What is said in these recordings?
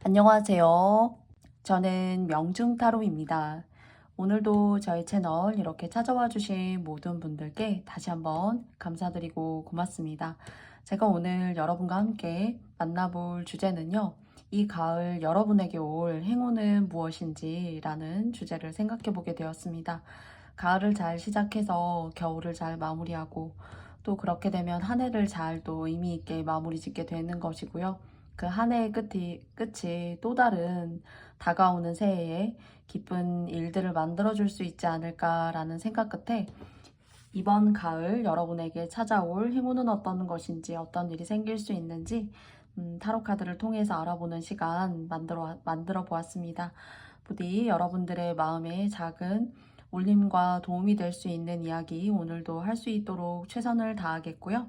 안녕하세요. 저는 명중타로입니다. 오늘도 저희 채널 이렇게 찾아와 주신 모든 분들께 다시 한번 감사드리고 고맙습니다. 제가 오늘 여러분과 함께 만나볼 주제는요. 이 가을 여러분에게 올 행운은 무엇인지 라는 주제를 생각해 보게 되었습니다. 가을을 잘 시작해서 겨울을 잘 마무리하고 또 그렇게 되면 한 해를 잘 또 의미 있게 마무리 짓게 되는 것이고요. 그 한 해의 끝이 또 다른 다가오는 새해에 기쁜 일들을 만들어줄 수 있지 않을까라는 생각 끝에 이번 가을 여러분에게 찾아올 행운은 어떤 것인지, 어떤 일이 생길 수 있는지 타로 카드를 통해서 알아보는 시간 만들어 보았습니다. 부디 여러분들의 마음에 작은 울림과 도움이 될 수 있는 이야기 오늘도 할 수 있도록 최선을 다하겠고요.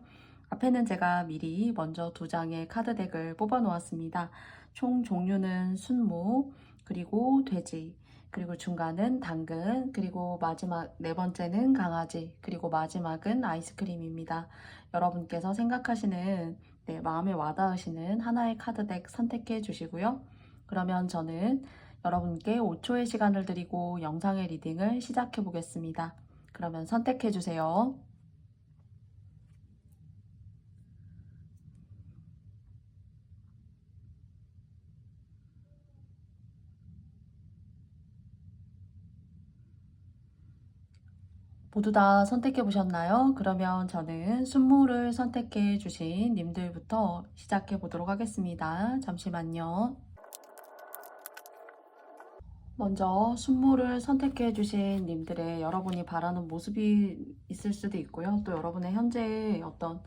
앞에는 제가 미리 먼저 두 장의 카드 덱을 뽑아 놓았습니다. 총 종류는 순무, 그리고 돼지, 그리고 중간은 당근, 그리고 마지막 네 번째는 강아지, 그리고 마지막은 아이스크림입니다. 여러분께서 생각하시는 마음에 와닿으시는 하나의 카드 덱 선택해 주시고요. 그러면 저는 여러분께 5초의 시간을 드리고 영상의 리딩을 시작해 보겠습니다. 그러면 선택해 주세요. 모두 다 선택해 보셨나요? 그러면 저는 순무를 선택해 주신 님들부터 시작해 보도록 하겠습니다. 잠시만요. 먼저 순무를 선택해 주신 님들의 여러분이 바라는 모습이 있을 수도 있고요. 또 여러분의 현재의 어떤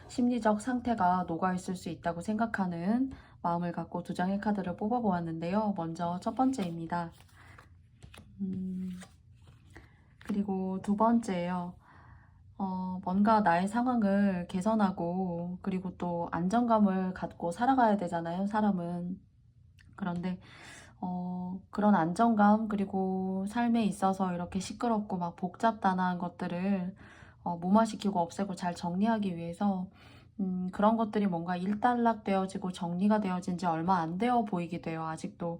심리적 상태가 녹아 있을 수 있다고 생각하는 마음을 갖고 두 장의 카드를 뽑아 보았는데요. 먼저 첫 번째입니다. 그리고 두 번째예요. 뭔가 나의 상황을 개선하고 그리고 또 안정감을 갖고 살아가야 되잖아요, 사람은. 그런데 그런 안정감 그리고 삶에 있어서 이렇게 시끄럽고 막 복잡다나한 것들을 무마시키고 없애고 잘 정리하기 위해서 그런 것들이 뭔가 일단락되어지고 정리가 되어진 지 얼마 안 되어 보이기도 해요. 아직도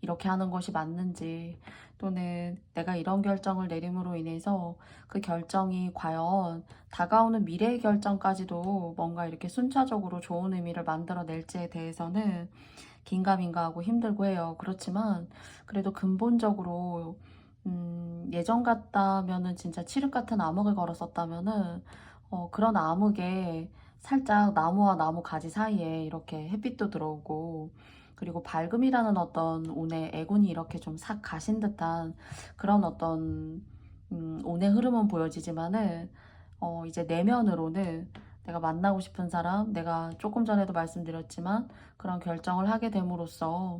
이렇게 하는 것이 맞는지 또는 내가 이런 결정을 내림으로 인해서 그 결정이 과연 다가오는 미래의 결정까지도 뭔가 이렇게 순차적으로 좋은 의미를 만들어낼지에 대해서는 긴가민가하고 힘들고 해요. 그렇지만 그래도 근본적으로 예전 같다면은 진짜 칠흑 같은 암흑을 걸었었다면은 그런 암흑에 살짝 나무와 나무 가지 사이에 이렇게 햇빛도 들어오고 그리고 밝음이라는 어떤 운의 애군이 이렇게 좀 싹 가신 듯한 그런 어떤 운의 흐름은 보여지지만은 이제 내면으로는 내가 만나고 싶은 사람, 내가 조금 전에도 말씀드렸지만 그런 결정을 하게 됨으로써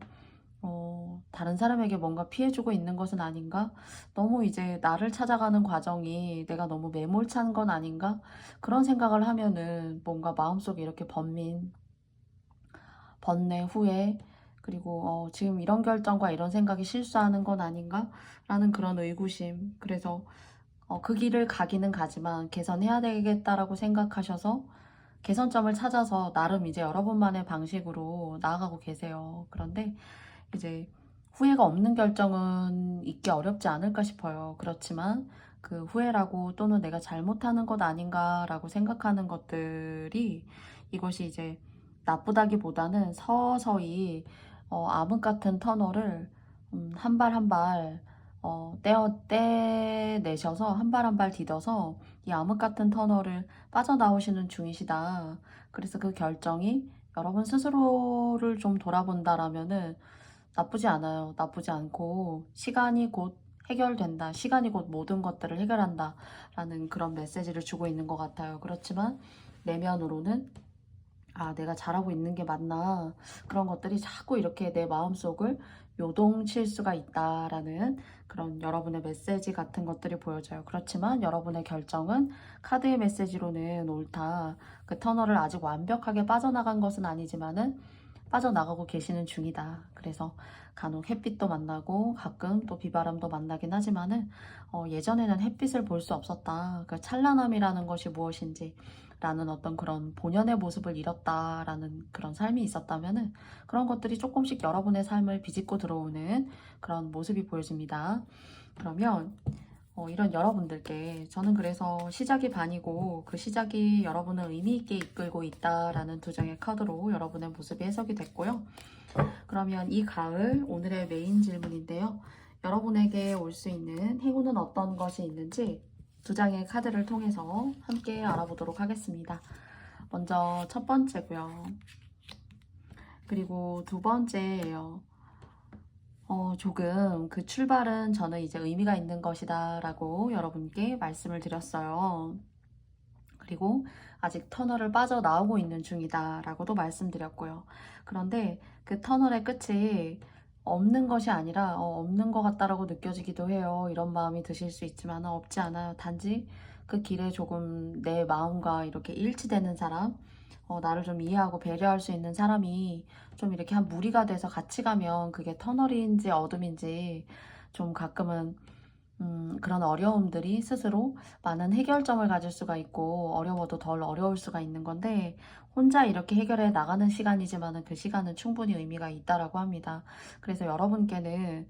다른 사람에게 뭔가 피해주고 있는 것은 아닌가? 너무 이제 나를 찾아가는 과정이 내가 너무 매몰찬 건 아닌가? 그런 생각을 하면은 뭔가 마음속에 이렇게 번뇌, 후회, 그리고 지금 이런 결정과 이런 생각이 실수하는 건 아닌가? 라는 그런 의구심. 그래서 그 길을 가기는 가지만 개선해야 되겠다라고 생각하셔서 개선점을 찾아서 나름 이제 여러분만의 방식으로 나아가고 계세요. 그런데 이제 후회가 없는 결정은 있기 어렵지 않을까 싶어요. 그렇지만 그 후회라고 또는 내가 잘못하는 것 아닌가라고 생각하는 것들이 이것이 이제 나쁘다기보다는 서서히 암흑 같은 터널을 한 발 한 발 떼내셔서 한 발 한 발 디뎌서 이 암흑 같은 터널을 빠져나오시는 중이시다. 그래서 그 결정이 여러분 스스로를 좀 돌아본다라면은 나쁘지 않아요. 나쁘지 않고 시간이 곧 해결된다. 시간이 곧 모든 것들을 해결한다. 라는 그런 메시지를 주고 있는 것 같아요. 그렇지만 내면으로는 내가 잘하고 있는 게 맞나. 그런 것들이 자꾸 이렇게 내 마음속을 요동칠 수가 있다라는 그런 여러분의 메시지 같은 것들이 보여져요. 그렇지만 여러분의 결정은 카드의 메시지로는 옳다. 그 터널을 아직 완벽하게 빠져나간 것은 아니지만은 빠져나가고 계시는 중이다. 그래서 간혹 햇빛도 만나고 가끔 또 비바람도 만나긴 하지만은 예전에는 햇빛을 볼 수 없었다. 그 찬란함이라는 것이 무엇인지 라는 어떤 그런 본연의 모습을 잃었다라는 그런 삶이 있었다면은 그런 것들이 조금씩 여러분의 삶을 비집고 들어오는 그런 모습이 보여집니다. 그러면 이런 여러분들께 저는 그래서 시작이 반이고 그 시작이 여러분을 의미 있게 이끌고 있다라는 두 장의 카드로 여러분의 모습이 해석이 됐고요. 그러면 이 가을 오늘의 메인 질문인데요. 여러분에게 올 수 있는 행운은 어떤 것이 있는지 두 장의 카드를 통해서 함께 알아보도록 하겠습니다. 먼저 첫 번째고요. 그리고 두 번째예요. 조금 그 출발은 저는 이제 의미가 있는 것이다 라고 여러분께 말씀을 드렸어요. 그리고 아직 터널을 빠져나오고 있는 중이다 라고도 말씀드렸고요. 그런데 그 터널의 끝이 없는 것이 아니라 없는 것 같다라고 느껴지기도 해요. 이런 마음이 드실 수 있지만 없지 않아요. 단지 그 길에 조금 내 마음과 이렇게 일치되는 사람, 나를 좀 이해하고 배려할 수 있는 사람이 좀 이렇게 한 무리가 돼서 같이 가면 그게 터널인지 어둠인지 좀 가끔은 그런 어려움들이 스스로 많은 해결점을 가질 수가 있고 어려워도 덜 어려울 수가 있는 건데 혼자 이렇게 해결해 나가는 시간이지만 그 시간은 충분히 의미가 있다라고 합니다. 그래서 여러분께는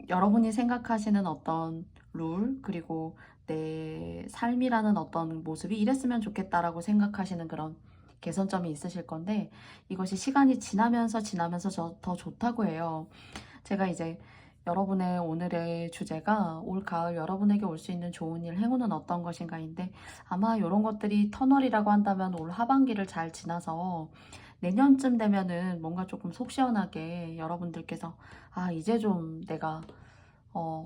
여러분이 생각하시는 어떤 룰 그리고 내 삶이라는 어떤 모습이 이랬으면 좋겠다라고 생각하시는 그런 개선점이 있으실 건데 이것이 시간이 지나면서 더 좋다고 해요. 제가 이제 여러분의 오늘의 주제가 올 가을 여러분에게 올 수 있는 좋은 일, 행운은 어떤 것인가인데 아마 이런 것들이 터널이라고 한다면 올 하반기를 잘 지나서 내년쯤 되면은 뭔가 조금 속 시원하게 여러분들께서 이제 좀 내가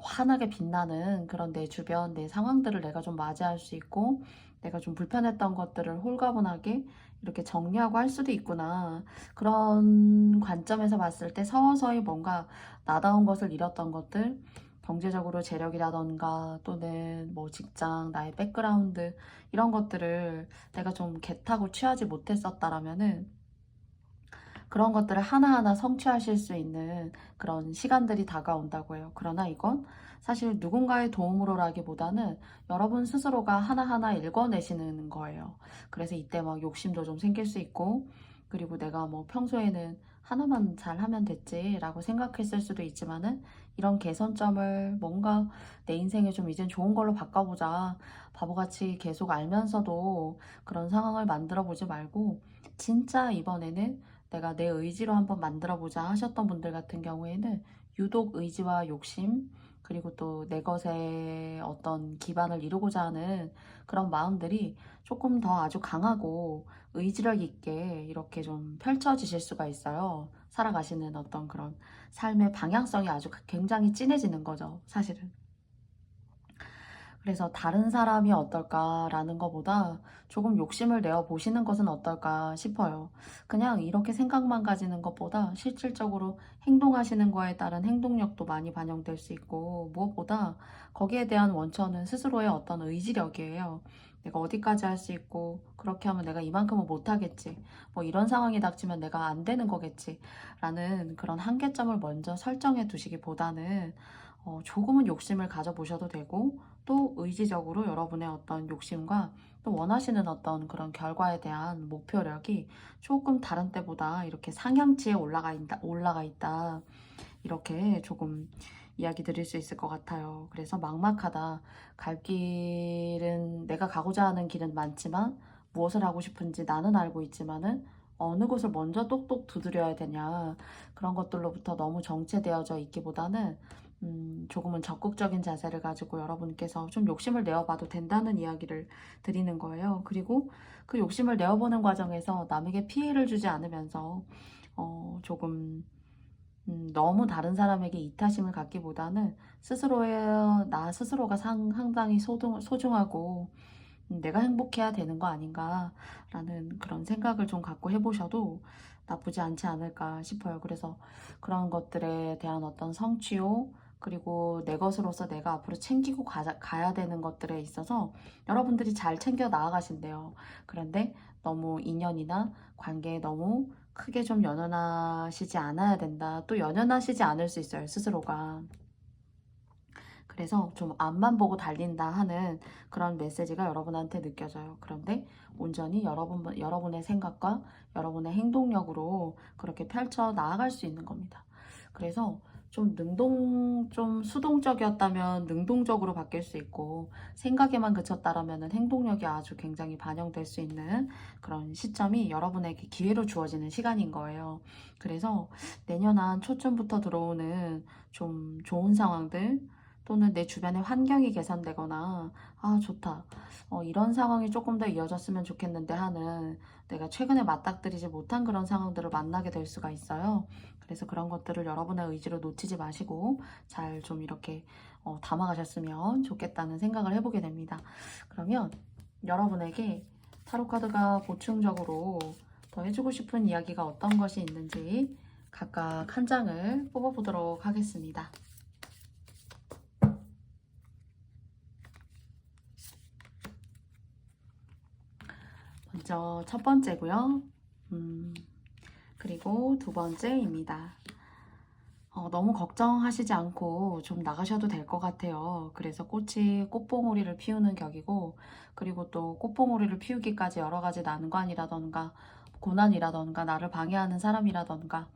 환하게 빛나는 그런 내 주변, 내 상황들을 내가 좀 맞이할 수 있고 내가 좀 불편했던 것들을 홀가분하게 이렇게 정리하고 할 수도 있구나. 그런 관점에서 봤을 때 서서히 뭔가 나다운 것을 잃었던 것들, 경제적으로 재력이라던가 또는 뭐 직장, 나의 백그라운드 이런 것들을 내가 좀 개타고 취하지 못했었다라면은 그런 것들을 하나하나 성취하실 수 있는 그런 시간들이 다가온다고 해요. 그러나 이건 사실 누군가의 도움으로라기보다는 여러분 스스로가 하나하나 읽어내시는 거예요. 그래서 이때 막 욕심도 좀 생길 수 있고, 그리고 내가 뭐 평소에는 하나만 잘 하면 됐지 라고 생각했을 수도 있지만은 이런 개선점을 뭔가 내 인생에 좀 이젠 좋은 걸로 바꿔보자. 바보같이 계속 알면서도 그런 상황을 만들어 보지 말고 진짜 이번에는 내가 내 의지로 한번 만들어보자 하셨던 분들 같은 경우에는 유독 의지와 욕심 그리고 또 내 것에 어떤 기반을 이루고자 하는 그런 마음들이 조금 더 아주 강하고 의지력 있게 이렇게 좀 펼쳐지실 수가 있어요. 살아가시는 어떤 그런 삶의 방향성이 아주 굉장히 진해지는 거죠, 사실은. 그래서 다른 사람이 어떨까라는 것보다 조금 욕심을 내어 보시는 것은 어떨까 싶어요. 그냥 이렇게 생각만 가지는 것보다 실질적으로 행동하시는 거에 따른 행동력도 많이 반영될 수 있고 무엇보다 거기에 대한 원천은 스스로의 어떤 의지력이에요. 내가 어디까지 할 수 있고 그렇게 하면 내가 이만큼은 못하겠지. 뭐 이런 상황이 닥치면 내가 안 되는 거겠지. 라는 그런 한계점을 먼저 설정해 두시기보다는 조금은 욕심을 가져보셔도 되고 또 의지적으로 여러분의 어떤 욕심과 또 원하시는 어떤 그런 결과에 대한 목표력이 조금 다른 때보다 이렇게 상향치에 올라가 있다. 이렇게 조금 이야기 드릴 수 있을 것 같아요. 그래서 막막하다. 갈 길은 내가 가고자 하는 길은 많지만 무엇을 하고 싶은지 나는 알고 있지만은 어느 곳을 먼저 똑똑 두드려야 되냐. 그런 것들로부터 너무 정체되어져 있기보다는 조금은 적극적인 자세를 가지고 여러분께서 좀 욕심을 내어봐도 된다는 이야기를 드리는 거예요. 그리고 그 욕심을 내어보는 과정에서 남에게 피해를 주지 않으면서 조금 너무 다른 사람에게 이타심을 갖기보다는 나 스스로가 상당히 소중하고 내가 행복해야 되는 거 아닌가라는 그런 생각을 좀 갖고 해보셔도 나쁘지 않지 않을까 싶어요. 그래서 그런 것들에 대한 어떤 성취욕, 그리고 내 것으로서 내가 앞으로 챙기고 가야 되는 것들에 있어서 여러분들이 잘 챙겨 나아가신대요. 그런데 너무 인연이나 관계에 너무 크게 좀 연연하시지 않아야 된다. 또 연연하시지 않을 수 있어요, 스스로가. 그래서 좀 앞만 보고 달린다 하는 그런 메시지가 여러분한테 느껴져요. 그런데 온전히 여러분의 생각과 여러분의 행동력으로 그렇게 펼쳐 나아갈 수 있는 겁니다. 그래서 좀 수동적이었다면 능동적으로 바뀔 수 있고, 생각에만 그쳤다라면 행동력이 아주 굉장히 반영될 수 있는 그런 시점이 여러분에게 기회로 주어지는 시간인 거예요. 그래서 내년 한 초쯤부터 들어오는 좀 좋은 상황들, 또는 내 주변의 환경이 개선되거나, 아, 좋다, 이런 상황이 조금 더 이어졌으면 좋겠는데 하는, 내가 최근에 맞닥뜨리지 못한 그런 상황들을 만나게 될 수가 있어요. 그래서 그런 것들을 여러분의 의지로 놓치지 마시고 잘 좀 이렇게 담아가셨으면 좋겠다는 생각을 해보게 됩니다. 그러면 여러분에게 타로 카드가 보충적으로 더 해주고 싶은 이야기가 어떤 것이 있는지 각각 한 장을 뽑아보도록 하겠습니다. 먼저 첫 번째고요. 그리고 두 번째입니다. 너무 걱정하시지 않고 좀 나가셔도 될 것 같아요. 그래서 꽃이 꽃봉오리를 피우는 격이고, 그리고 또 꽃봉오리를 피우기까지 여러 가지 난관이라던가 고난이라던가 나를 방해하는 사람이라던가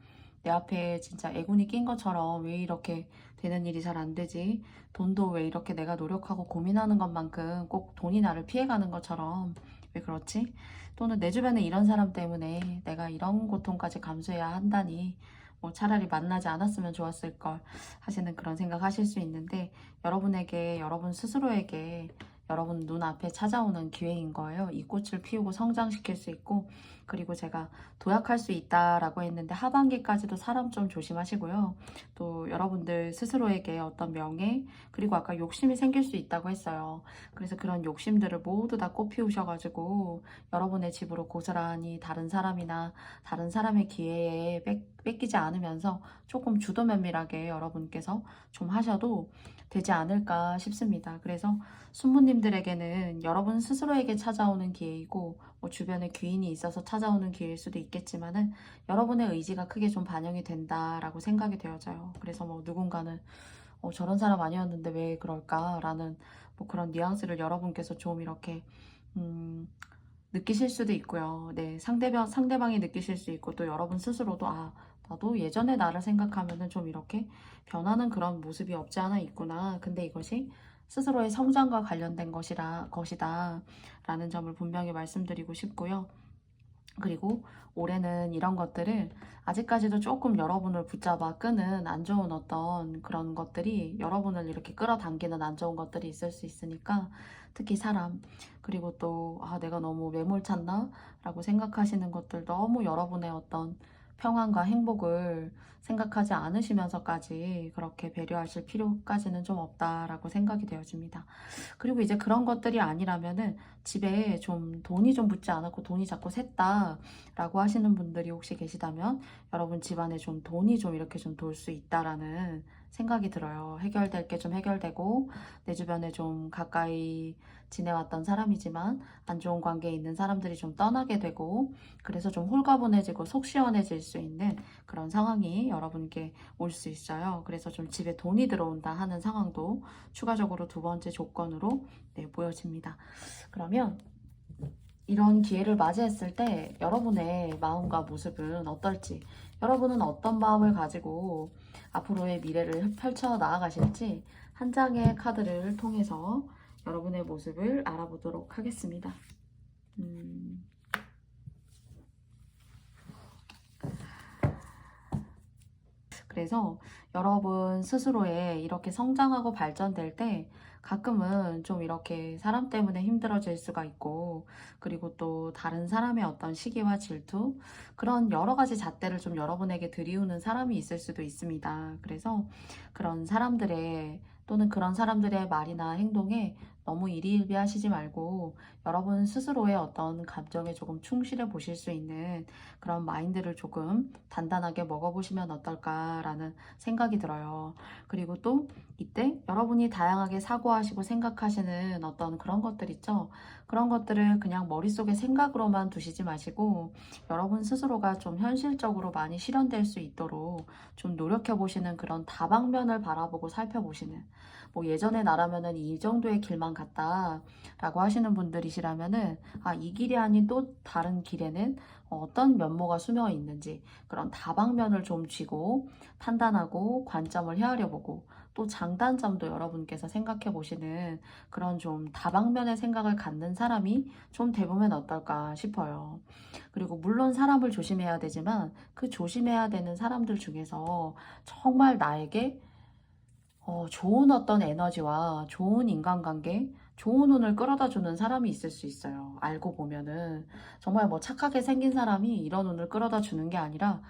내 앞에 진짜 애군이 낀 것처럼 왜 이렇게 되는 일이 잘 안 되지? 돈도 왜 이렇게 내가 노력하고 고민하는 것만큼 꼭 돈이 나를 피해가는 것처럼 왜 그렇지? 또는 내 주변에 이런 사람 때문에 내가 이런 고통까지 감수해야 한다니, 뭐 차라리 만나지 않았으면 좋았을 걸 하시는 그런 생각 하실 수 있는데, 여러분 스스로에게 여러분 눈앞에 찾아오는 기회인 거예요. 이 꽃을 피우고 성장시킬 수 있고, 그리고 제가 도약할 수 있다라고 했는데 하반기까지도 사람 좀 조심하시고요. 또 여러분들 스스로에게 어떤 명예, 그리고 아까 욕심이 생길 수 있다고 했어요. 그래서 그런 욕심들을 모두 다 꽃 피우셔가지고 여러분의 집으로 고스란히 다른 사람이나 다른 사람의 기회에 뺏기지 않으면서 조금 주도 면밀하게 여러분께서 좀 하셔도 되지 않을까 싶습니다. 그래서 순부님들에게는 여러분 스스로에게 찾아오는 기회이고, 뭐 주변에 귀인이 있어서 찾아오는 기회일 수도 있겠지만은 여러분의 의지가 크게 좀 반영이 된다라고 생각이 되어져요. 그래서 뭐 누군가는 저런 사람 아니었는데 왜 그럴까라는 뭐 그런 뉘앙스를 여러분께서 좀 이렇게 느끼실 수도 있고요. 네, 상대방이 느끼실 수 있고, 또 여러분 스스로도, 아, 나도 예전의 나를 생각하면은 좀 이렇게 변하는 그런 모습이 없지 않아 있구나. 근데 이것이 스스로의 성장과 관련된 것이다. 라는 점을 분명히 말씀드리고 싶고요. 그리고 올해는 이런 것들을, 아직까지도 조금 여러분을 붙잡아 끄는 안 좋은 어떤 그런 것들이, 여러분을 이렇게 끌어당기는 안 좋은 것들이 있을 수 있으니까, 특히 사람, 그리고 또 내가 너무 매몰찼나? 라고 생각하시는 것들, 너무 여러분의 어떤 평안과 행복을 생각하지 않으시면서까지 그렇게 배려하실 필요까지는 좀 없다라고 생각이 되어집니다. 그리고 이제 그런 것들이 아니라면은 집에 좀 돈이 좀 붙지 않았고 돈이 자꾸 샜다 라고 하시는 분들이 혹시 계시다면, 여러분 집안에 좀 돈이 좀 이렇게 좀 돌 수 있다라는 생각이 들어요. 해결될 게 좀 해결되고, 내 주변에 좀 가까이 지내왔던 사람이지만 안 좋은 관계에 있는 사람들이 좀 떠나게 되고, 그래서 좀 홀가분해지고 속 시원해질 수 있는 그런 상황이 여러분께 올 수 있어요. 그래서 좀 집에 돈이 들어온다 하는 상황도 추가적으로 두 번째 조건으로 보여집니다. 그러면 이런 기회를 맞이했을 때 여러분의 마음과 모습은 어떨지, 여러분은 어떤 마음을 가지고 앞으로의 미래를 펼쳐 나아가실지 한 장의 카드를 통해서 여러분의 모습을 알아보도록 하겠습니다. 그래서 여러분 스스로의 이렇게 성장하고 발전될 때 가끔은 좀 이렇게 사람 때문에 힘들어질 수가 있고, 그리고 또 다른 사람의 어떤 시기와 질투, 그런 여러 가지 잣대를 좀 여러분에게 들이우는 사람이 있을 수도 있습니다. 그래서 그런 사람들의, 또는 그런 사람들의 말이나 행동에 너무 일희일비하시지 말고 여러분 스스로의 어떤 감정에 조금 충실해 보실 수 있는 그런 마인드를 조금 단단하게 먹어보시면 어떨까라는 생각이 들어요. 그리고 또 이때 여러분이 다양하게 사고하시고 생각하시는 어떤 그런 것들 있죠. 그런 것들을 그냥 머릿속에 생각으로만 두시지 마시고 여러분 스스로가 좀 현실적으로 많이 실현될 수 있도록 좀 노력해 보시는 그런 다방면을 바라보고 살펴보시는, 뭐 예전에 나라면은 이 정도의 길만 갔다 라고 하시는 분들이시라면은 이 길이 아닌 또 다른 길에는 어떤 면모가 숨어 있는지 그런 다방면을 좀 쥐고 판단하고 관점을 헤아려 보고 또 장단점도 여러분께서 생각해 보시는 그런 좀 다방면의 생각을 갖는 사람이 좀 돼보면 어떨까 싶어요. 그리고 물론 사람을 조심해야 되지만 그 조심해야 되는 사람들 중에서 정말 나에게 좋은 어떤 에너지와 좋은 인간관계, 좋은 운을 끌어다 주는 사람이 있을 수 있어요. 알고 보면은 정말 뭐 착하게 생긴 사람이 이런 운을 끌어다 주는 게 아니라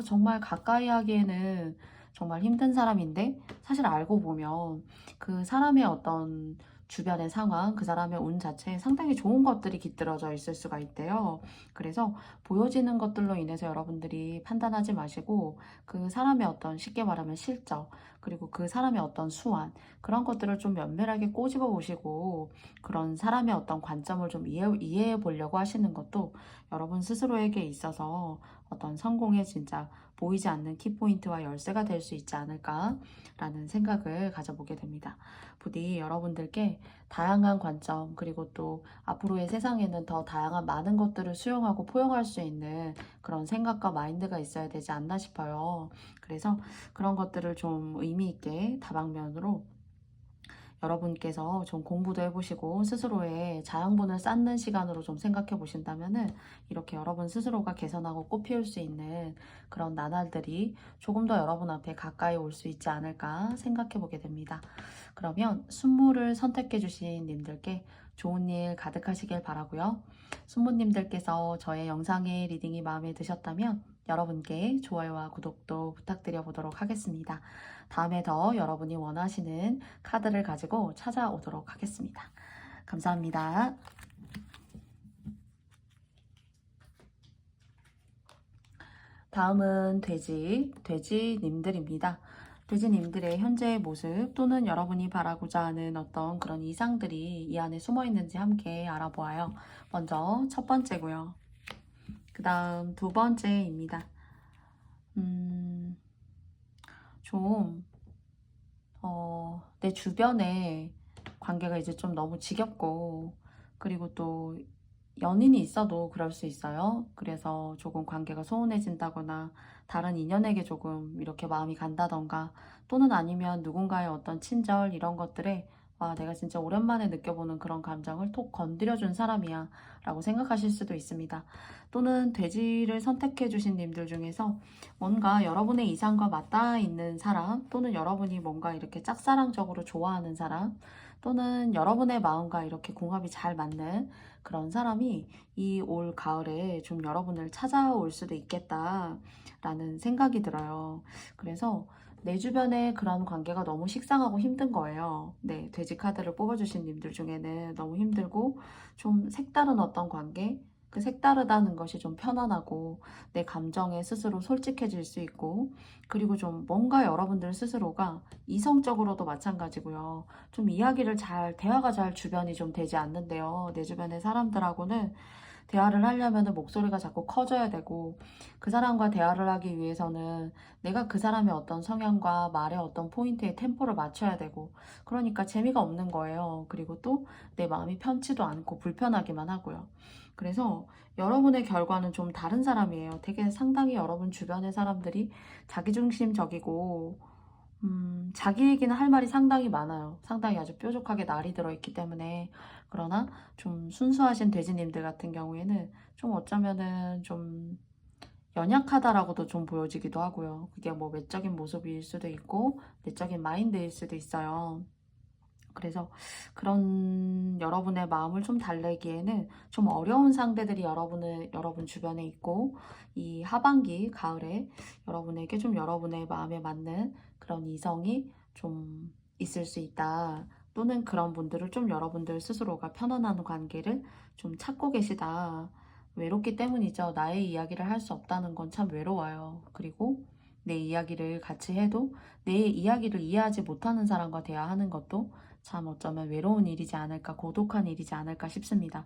정말 가까이 하기에는 정말 힘든 사람인데 사실 알고 보면 그 사람의 어떤 주변의 상황, 그 사람의 운 자체에 상당히 좋은 것들이 깃들어져 있을 수가 있대요. 그래서 보여지는 것들로 인해서 여러분들이 판단하지 마시고 그 사람의 어떤 쉽게 말하면 실적, 그리고 그 사람의 어떤 수완, 그런 것들을 좀 면밀하게 꼬집어 보시고 그런 사람의 어떤 관점을 좀 이해해 보려고 하시는 것도 여러분 스스로에게 있어서 어떤 성공의 진짜 보이지 않는 키포인트와 열쇠가 될 수 있지 않을까라는 생각을 가져보게 됩니다. 부디 여러분들께 다양한 관점, 그리고 또 앞으로의 세상에는 더 다양한 많은 것들을 수용하고 포용할 수 있는 그런 생각과 마인드가 있어야 되지 않나 싶어요. 그래서 그런 것들을 좀 의미 있게 다방면으로 여러분께서 좀 공부도 해보시고 스스로의 자양분을 쌓는 시간으로 좀 생각해 보신다면은 이렇게 여러분 스스로가 개선하고 꽃피울 수 있는 그런 나날들이 조금 더 여러분 앞에 가까이 올 수 있지 않을까 생각해 보게 됩니다. 그러면 순무를 선택해 주신 님들께 좋은 일 가득하시길 바라고요. 순무님들께서 저의 영상의 리딩이 마음에 드셨다면 여러분께 좋아요와 구독도 부탁드려 보도록 하겠습니다. 다음에 더 여러분이 원하시는 카드를 가지고 찾아오도록 하겠습니다. 감사합니다. 다음은 돼지님들입니다. 돼지님들의 현재의 모습 또는 여러분이 바라고자 하는 어떤 그런 이상들이 이 안에 숨어 있는지 함께 알아보아요. 먼저 첫 번째고요. 그 다음 두 번째입니다. 좀 내 주변에 관계가 이제 좀 너무 지겹고, 그리고 또 연인이 있어도 그럴 수 있어요. 그래서 조금 관계가 소원해진다거나 다른 인연에게 조금 이렇게 마음이 간다던가, 또는 아니면 누군가의 어떤 친절 이런 것들에 내가 진짜 오랜만에 느껴보는 그런 감정을 톡 건드려준 사람이야 라고 생각하실 수도 있습니다. 또는 돼지를 선택해 주신 님들 중에서 뭔가 여러분의 이상과 맞닿아 있는 사람, 또는 여러분이 뭔가 이렇게 짝사랑적으로 좋아하는 사람, 또는 여러분의 마음과 이렇게 궁합이 잘 맞는 그런 사람이 이 올 가을에 좀 여러분을 찾아올 수도 있겠다라는 생각이 들어요. 그래서 내 주변에 그런 관계가 너무 식상하고 힘든 거예요. 네, 돼지 카드를 뽑아주신 님들 중에는 너무 힘들고 좀 색다른 어떤 관계, 그 색다르다는 것이 좀 편안하고 내 감정에 스스로 솔직해질 수 있고, 그리고 좀 뭔가 여러분들 스스로가 이성적으로도 마찬가지고요. 좀 대화가 잘 주변이 좀 되지 않는데요. 내 주변의 사람들하고는 대화를 하려면 목소리가 자꾸 커져야 되고, 그 사람과 대화를 하기 위해서는 내가 그 사람의 어떤 성향과 말의 어떤 포인트에 템포를 맞춰야 되고, 그러니까 재미가 없는 거예요. 그리고 또 내 마음이 편치도 않고 불편하기만 하고요. 그래서 여러분의 결과는 좀 다른 사람이에요. 되게 상당히 여러분 주변의 사람들이 자기중심적이고 자기 얘기는 할 말이 상당히 많아요. 상당히 아주 뾰족하게 날이 들어있기 때문에. 그러나 좀 순수하신 돼지님들 같은 경우에는 좀 어쩌면은 좀 연약하다라고도 좀 보여지기도 하고요. 그게 뭐 외적인 모습일 수도 있고 내적인 마인드일 수도 있어요. 그래서 그런 여러분의 마음을 좀 달래기에는 좀 어려운 상대들이 여러분 주변에 있고, 이 하반기, 가을에 여러분에게 좀 여러분의 마음에 맞는 그런 이성이 좀 있을 수 있다. 또는 그런 분들을 좀 여러분들 스스로가 편안한 관계를 좀 찾고 계시다. 외롭기 때문이죠. 나의 이야기를 할 수 없다는 건 참 외로워요. 그리고 내 이야기를 같이 해도 내 이야기를 이해하지 못하는 사람과 대화하는 것도 참 어쩌면 외로운 일이지 않을까, 고독한 일이지 않을까 싶습니다.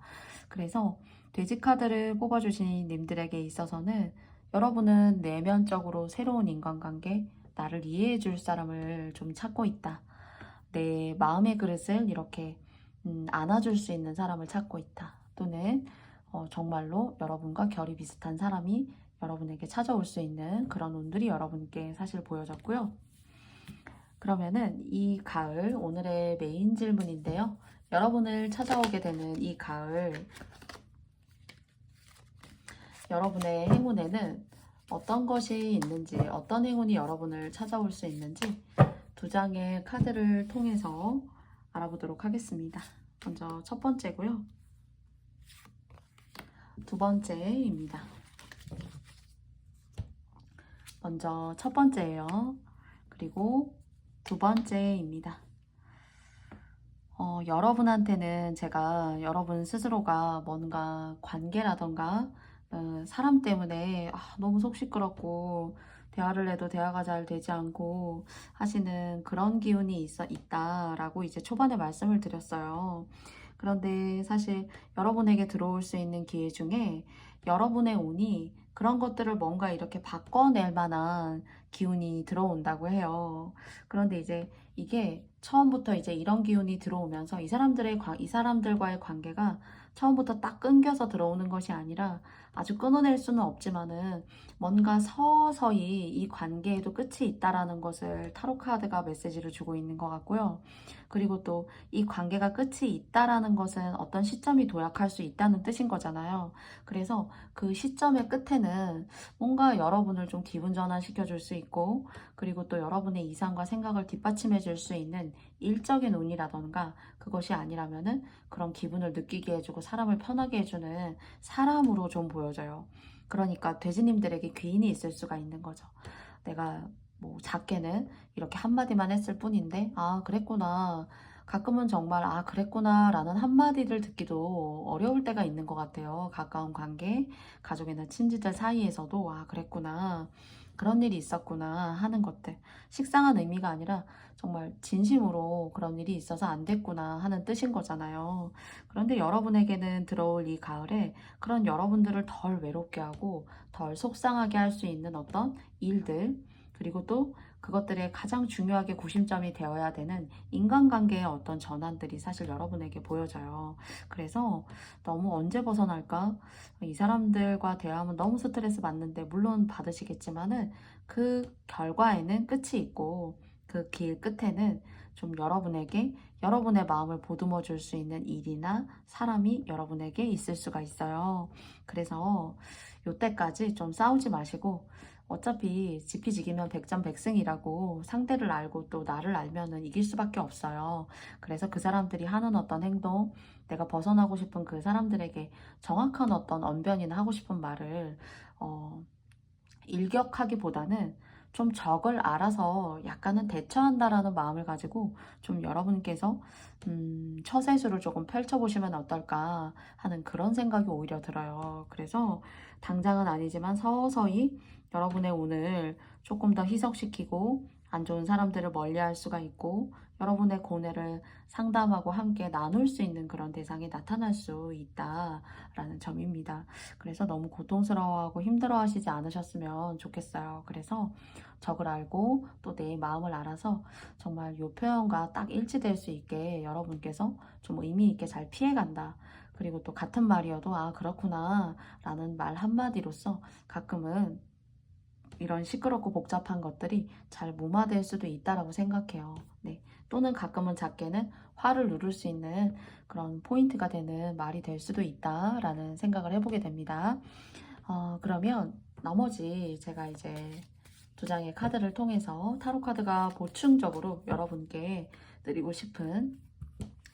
그래서 돼지 카드를 뽑아주신 님들에게 있어서는 여러분은 내면적으로 새로운 인간관계, 나를 이해해 줄 사람을 좀 찾고 있다. 내 마음의 그릇을 이렇게 안아줄 수 있는 사람을 찾고 있다. 또는 정말로 여러분과 결이 비슷한 사람이 여러분에게 찾아올 수 있는 그런 운들이 여러분께 사실 보여졌고요. 그러면은 이 가을 오늘의 메인 질문인데요. 여러분을 찾아오게 되는 이 가을, 여러분의 행운에는 어떤 것이 있는지, 어떤 행운이 여러분을 찾아올 수 있는지 두 장의 카드를 통해서 알아보도록 하겠습니다. 먼저 첫 번째고요. 두 번째입니다. 먼저 첫 번째예요. 그리고 두 번째입니다. 여러분한테는 제가 여러분 스스로가 뭔가 관계라던가 사람 때문에 너무 속 시끄럽고 대화를 해도 대화가 잘 되지 않고 하시는 그런 기운이 있다라고 이제 초반에 말씀을 드렸어요. 그런데 사실 여러분에게 들어올 수 있는 기회 중에 여러분의 운이 그런 것들을 뭔가 이렇게 바꿔낼 만한 기운이 들어온다고 해요. 그런데 이제 이게 처음부터 이제 이런 기운이 들어오면서 이 사람들과의 관계가 처음부터 딱 끊겨서 들어오는 것이 아니라 아주 끊어낼 수는 없지만은 뭔가 서서히 이 관계에도 끝이 있다라는 것을 타로 카드가 메시지를 주고 있는 것 같고요. 그리고 또 이 관계가 끝이 있다라는 것은 어떤 시점이 도약할 수 있다는 뜻인 거잖아요. 그래서 그 시점의 끝에는 뭔가 여러분을 좀 기분 전환시켜 줄 수 있고, 그리고 또 여러분의 이상과 생각을 뒷받침해 줄 수 있는 일적인 운이라던가, 그것이 아니라면은 그런 기분을 느끼게 해주고 사람을 편하게 해주는 사람으로 좀 보여져요. 그러니까 돼지님들에게 귀인이 있을 수가 있는 거죠. 내가 뭐 작게는 이렇게 한마디만 했을 뿐인데, 아, 그랬구나. 가끔은 정말, 아, 그랬구나. 라는 한마디를 듣기도 어려울 때가 있는 것 같아요. 가까운 관계, 가족이나 친지들 사이에서도, 아, 그랬구나. 그런 일이 있었구나 하는 것들. 식상한 의미가 아니라 정말 진심으로 그런 일이 있어서 안 됐구나 하는 뜻인 거잖아요. 그런데 여러분에게는 들어올 이 가을에 그런 여러분들을 덜 외롭게 하고 덜 속상하게 할 수 있는 어떤 일들, 그리고 또 그것들의 가장 중요하게 구심점이 되어야 되는 인간관계의 어떤 전환들이 사실 여러분에게 보여져요. 그래서 너무 언제 벗어날까? 이 사람들과 대화하면 너무 스트레스 받는데, 물론 받으시겠지만은 그 결과에는 끝이 있고 그 길 끝에는 좀 여러분에게 여러분의 마음을 보듬어 줄 수 있는 일이나 사람이 여러분에게 있을 수가 있어요. 그래서 요때까지 좀 싸우지 마시고, 어차피 지피지기면 백전백승이라고, 상대를 알고 또 나를 알면은 이길 수밖에 없어요. 그래서 그 사람들이 하는 어떤 행동, 내가 벗어나고 싶은 그 사람들에게 정확한 어떤 언변이나 하고 싶은 말을 일격하기보다는 좀 적을 알아서 약간은 대처한다라는 마음을 가지고 좀 여러분께서 처세술을 조금 펼쳐보시면 어떨까 하는 그런 생각이 오히려 들어요. 그래서 당장은 아니지만 서서히 여러분의 운을 조금 더 희석시키고 안 좋은 사람들을 멀리할 수가 있고, 여러분의 고뇌를 상담하고 함께 나눌 수 있는 그런 대상이 나타날 수 있다라는 점입니다. 그래서 너무 고통스러워하고 힘들어하시지 않으셨으면 좋겠어요. 그래서 적을 알고 또 내 마음을 알아서 정말 요 표현과 딱 일치될 수 있게 여러분께서 좀 의미 있게 잘 피해간다. 그리고 또 같은 말이어도 아, 그렇구나 라는 말 한마디로써 가끔은 이런 시끄럽고 복잡한 것들이 잘 무마될 수도 있다라고 생각해요. 네. 또는 가끔은 작게는 화를 누를 수 있는 그런 포인트가 되는 말이 될 수도 있다라는 생각을 해보게 됩니다. 그러면 나머지 제가 이제 두 장의 카드를 통해서 타로 카드가 보충적으로 여러분께 드리고 싶은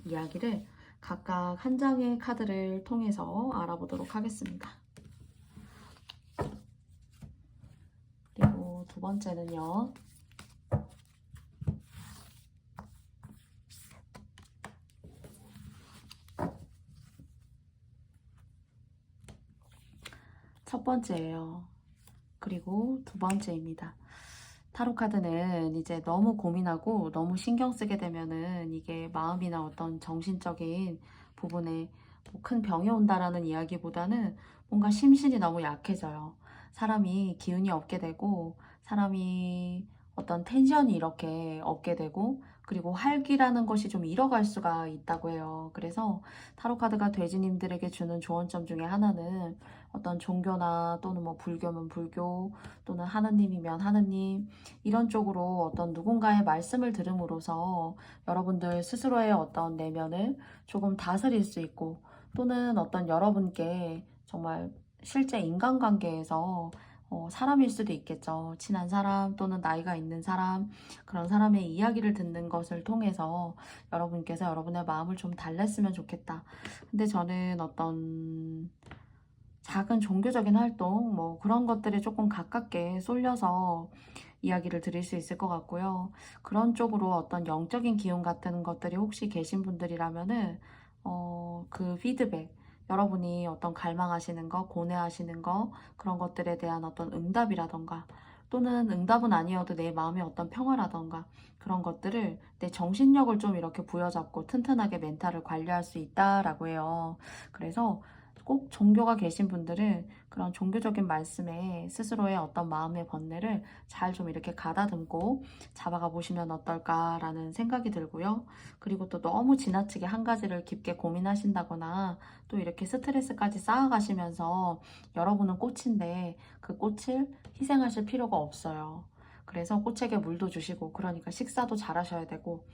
이야기를 각각 한 장의 카드를 통해서 알아보도록 하겠습니다. 그리고 두 번째는요. 번째예요. 그리고 두 번째입니다. 타로 카드는 이제 너무 고민하고 너무 신경 쓰게 되면은 이게 마음이나 어떤 정신적인 부분에 뭐큰 병이 온다라는 이야기보다는 뭔가 심신이 너무 약해져요. 사람이 기운이 없게 되고 사람이 어떤 텐션이 이렇게 없게 되고 그리고 활기라는 것이 좀 잃어갈 수가 있다고 해요. 그래서 타로 카드가 돼지님들에게 주는 조언점 중에 하나는 어떤 종교나 또는 뭐 불교면 불교 또는 하느님이면 하느님 이런 쪽으로 어떤 누군가의 말씀을 들음으로써 여러분들 스스로의 어떤 내면을 조금 다스릴 수 있고 또는 어떤 여러분께 정말 실제 인간관계에서 사람일 수도 있겠죠. 친한 사람 또는 나이가 있는 사람 그런 사람의 이야기를 듣는 것을 통해서 여러분께서 여러분의 마음을 좀 달랬으면 좋겠다. 근데 저는 어떤 작은 종교적인 활동 뭐 그런 것들에 조금 가깝게 쏠려서 이야기를 드릴 수 있을 것 같고요. 그런 쪽으로 어떤 영적인 기운 같은 것들이 혹시 계신 분들이라면은 그 피드백 여러분이 어떤 갈망하시는 거, 고뇌하시는 거 그런 것들에 대한 어떤 응답이라던가 또는 응답은 아니어도 내 마음의 어떤 평화라던가 그런 것들을 내 정신력을 좀 이렇게 부여잡고 튼튼하게 멘탈을 관리할 수 있다라고 해요. 그래서 꼭 종교가 계신 분들은 그런 종교적인 말씀에 스스로의 어떤 마음의 번뇌를 잘 좀 이렇게 가다듬고 잡아가 보시면 어떨까라는 생각이 들고요. 그리고 또 너무 지나치게 한 가지를 깊게 고민하신다거나 또 이렇게 스트레스까지 쌓아가시면서 여러분은 꽃인데 그 꽃을 희생하실 필요가 없어요. 그래서 꽃에게 물도 주시고 그러니까 식사도 잘 하셔야 되고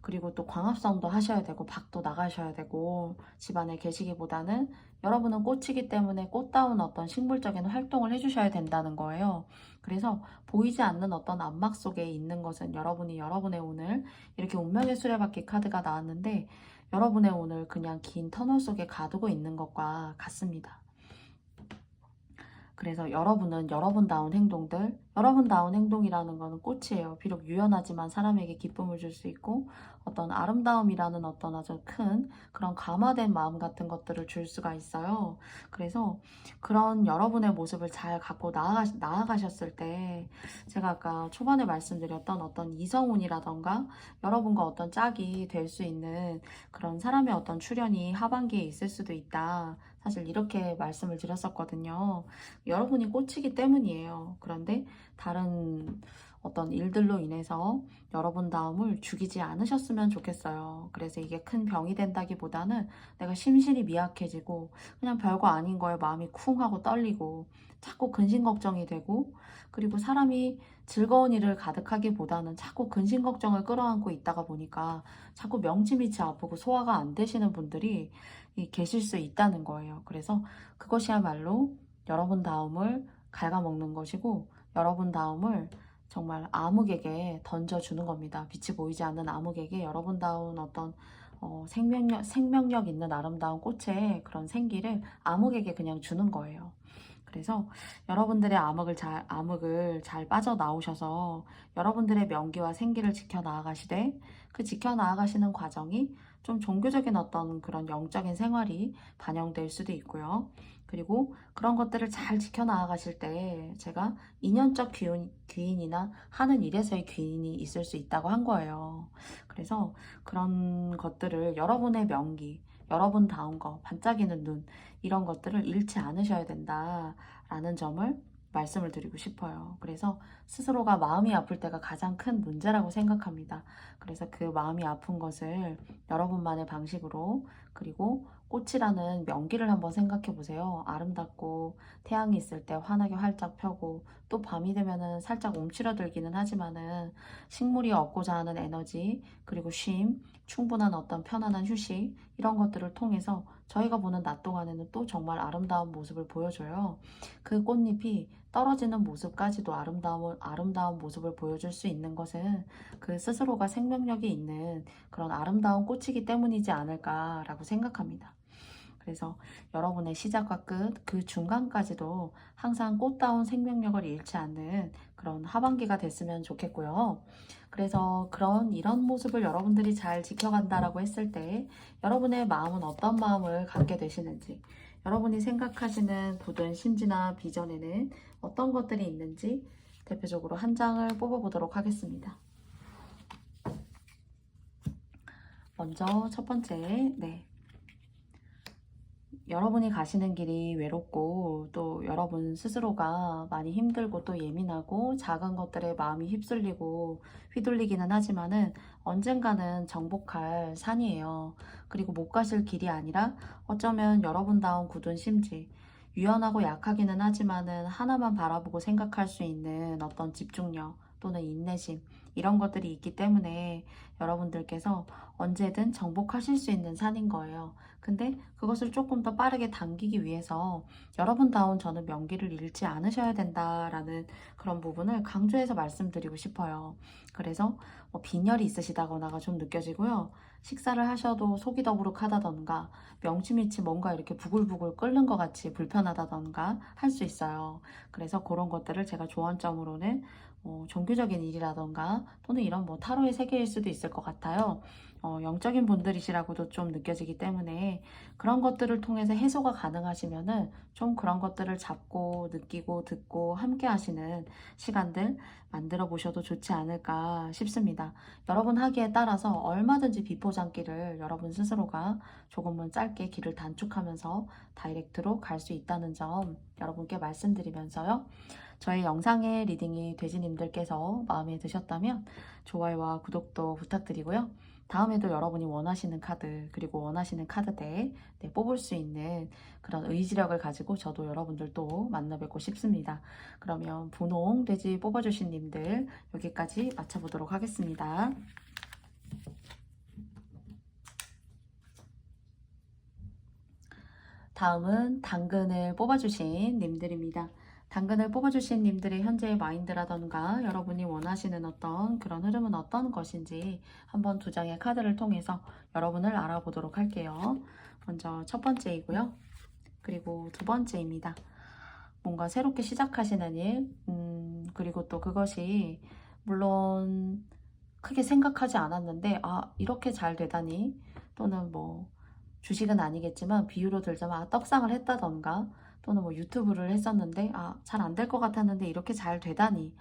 그리고 또 광합성도 하셔야 되고 밖도 나가셔야 되고 집안에 계시기보다는 여러분은 꽃이기 때문에 꽃다운 어떤 식물적인 활동을 해주셔야 된다는 거예요. 그래서 보이지 않는 어떤 암막 속에 있는 것은 여러분이 여러분의 오늘 이렇게 운명의 수레바퀴 카드가 나왔는데 여러분의 오늘 그냥 긴 터널 속에 가두고 있는 것과 같습니다. 그래서 여러분은 여러분다운 행동들, 여러분다운 행동이라는 것은 꽃이에요. 비록 유연하지만 사람에게 기쁨을 줄 수 있고 어떤 아름다움이라는 어떤 아주 큰 그런 감화된 마음 같은 것들을 줄 수가 있어요. 그래서 그런 여러분의 모습을 잘 갖고 나아가셨을 때 제가 아까 초반에 말씀드렸던 어떤 이성운이라던가 여러분과 어떤 짝이 될 수 있는 그런 사람의 어떤 출현이 하반기에 있을 수도 있다. 사실 이렇게 말씀을 드렸었거든요. 여러분이 꽃이기 때문이에요. 그런데 다른 어떤 일들로 인해서 여러분 다음을 죽이지 않으셨으면 좋겠어요. 그래서 이게 큰 병이 된다기보다는 내가 심신이 미약해지고 그냥 별거 아닌 거에 마음이 쿵하고 떨리고 자꾸 근심 걱정이 되고 그리고 사람이 즐거운 일을 가득하기보다는 자꾸 근심 걱정을 끌어안고 있다가 보니까 자꾸 명치밑이 아프고 소화가 안 되시는 분들이 계실 수 있다는 거예요. 그래서 그것이야말로 여러분 다음을 갉아먹는 것이고 여러분 다음을 정말 암흑에게 던져주는 겁니다. 빛이 보이지 않는 암흑에게 여러분 다운 어떤 생명력 있는 아름다운 꽃의 그런 생기를 암흑에게 그냥 주는 거예요. 그래서 여러분들의 암흑을 잘 빠져나오셔서 여러분들의 명기와 생기를 지켜나가시되 그 지켜나가시는 과정이 좀 종교적인 어떤 그런 영적인 생활이 반영될 수도 있고요. 그리고 그런 것들을 잘 지켜나가실 때 제가 인연적 귀인이나 하는 일에서의 귀인이 있을 수 있다고 한 거예요. 그래서 그런 것들을 여러분의 명기, 여러분다운 거, 반짝이는 눈 이런 것들을 잃지 않으셔야 된다라는 점을 말씀을 드리고 싶어요. 그래서 스스로가 마음이 아플 때가 가장 큰 문제라고 생각합니다. 그래서 그 마음이 아픈 것을 여러분만의 방식으로 그리고 꽃이라는 명기를 한번 생각해 보세요. 아름답고 태양이 있을 때 환하게 활짝 펴고 또 밤이 되면은 살짝 움츠러들기는 하지만은 식물이 얻고자 하는 에너지 그리고 쉼, 충분한 어떤 편안한 휴식 이런 것들을 통해서 저희가 보는 낮 동안에는 또 정말 아름다운 모습을 보여줘요. 그 꽃잎이 떨어지는 모습까지도 아름다운 모습을 보여줄 수 있는 것은 그 스스로가 생명력이 있는 그런 아름다운 꽃이기 때문이지 않을까라고 생각합니다. 그래서 여러분의 시작과 끝, 그 중간까지도 항상 꽃다운 생명력을 잃지 않는 그런 하반기가 됐으면 좋겠고요. 그래서 이런 모습을 여러분들이 잘 지켜간다라고 했을 때 여러분의 마음은 어떤 마음을 갖게 되시는지 여러분이 생각하시는 굳은 심지나 비전에는 어떤 것들이 있는지 대표적으로 한 장을 뽑아보도록 하겠습니다. 먼저 첫 번째, 여러분이 가시는 길이 외롭고 또 여러분 스스로가 많이 힘들고 또 예민하고 작은 것들에 마음이 휩쓸리고 휘둘리기는 하지만은 언젠가는 정복할 산이에요. 그리고 못 가실 길이 아니라 어쩌면 여러분다운 굳은 심지, 유연하고 약하기는 하지만은 하나만 바라보고 생각할 수 있는 어떤 집중력 또는 인내심, 이런 것들이 있기 때문에 여러분들께서 언제든 정복하실 수 있는 산인 거예요. 근데 그것을 조금 더 빠르게 당기기 위해서 여러분다운 저는 명기를 잃지 않으셔야 된다라는 그런 부분을 강조해서 말씀드리고 싶어요. 그래서 빈혈이 있으시다거나가 좀 느껴지고요. 식사를 하셔도 속이 더부룩하다던가 명치밑이 뭔가 이렇게 부글부글 끓는 것 같이 불편하다던가 할 수 있어요. 그래서 그런 것들을 제가 조언점으로는 종교적인 일이라던가 또는 이런 타로의 세계일 수도 있을 것 같아요. 영적인 분들이시라고도 좀 느껴지기 때문에 그런 것들을 통해서 해소가 가능하시면은 좀 그런 것들을 잡고 느끼고 듣고 함께 하시는 시간들 만들어 보셔도 좋지 않을까 싶습니다. 여러분 하기에 따라서 얼마든지 비포장길을 여러분 스스로가 조금은 짧게 길을 단축하면서 다이렉트로 갈 수 있다는 점 여러분께 말씀드리면서요. 저희 영상의 리딩이 돼지님들께서 마음에 드셨다면 좋아요와 구독도 부탁드리고요. 다음에도 여러분이 원하시는 카드 그리고 원하시는 카드대 뽑을 수 있는 그런 의지력을 가지고 저도 여러분들도 만나 뵙고 싶습니다. 그러면 분홍 돼지 뽑아주신 님들 여기까지 마쳐보도록 하겠습니다. 다음은 당근을 뽑아주신 님들입니다. 당근을 뽑아주신 님들의 현재의 마인드라던가 여러분이 원하시는 어떤 그런 흐름은 어떤 것인지 한번 두 장의 카드를 통해서 여러분을 알아보도록 할게요. 먼저 첫 번째이고요. 그리고 두 번째입니다. 뭔가 새롭게 시작하시는 일, 그리고 또 그것이 물론 크게 생각하지 않았는데 이렇게 잘 되다니, 또는 주식은 아니겠지만 비유로 들자면 떡상을 했다던가 또는 유튜브를 했었는데 잘 안 될 것 같았는데 이렇게 잘 되다니,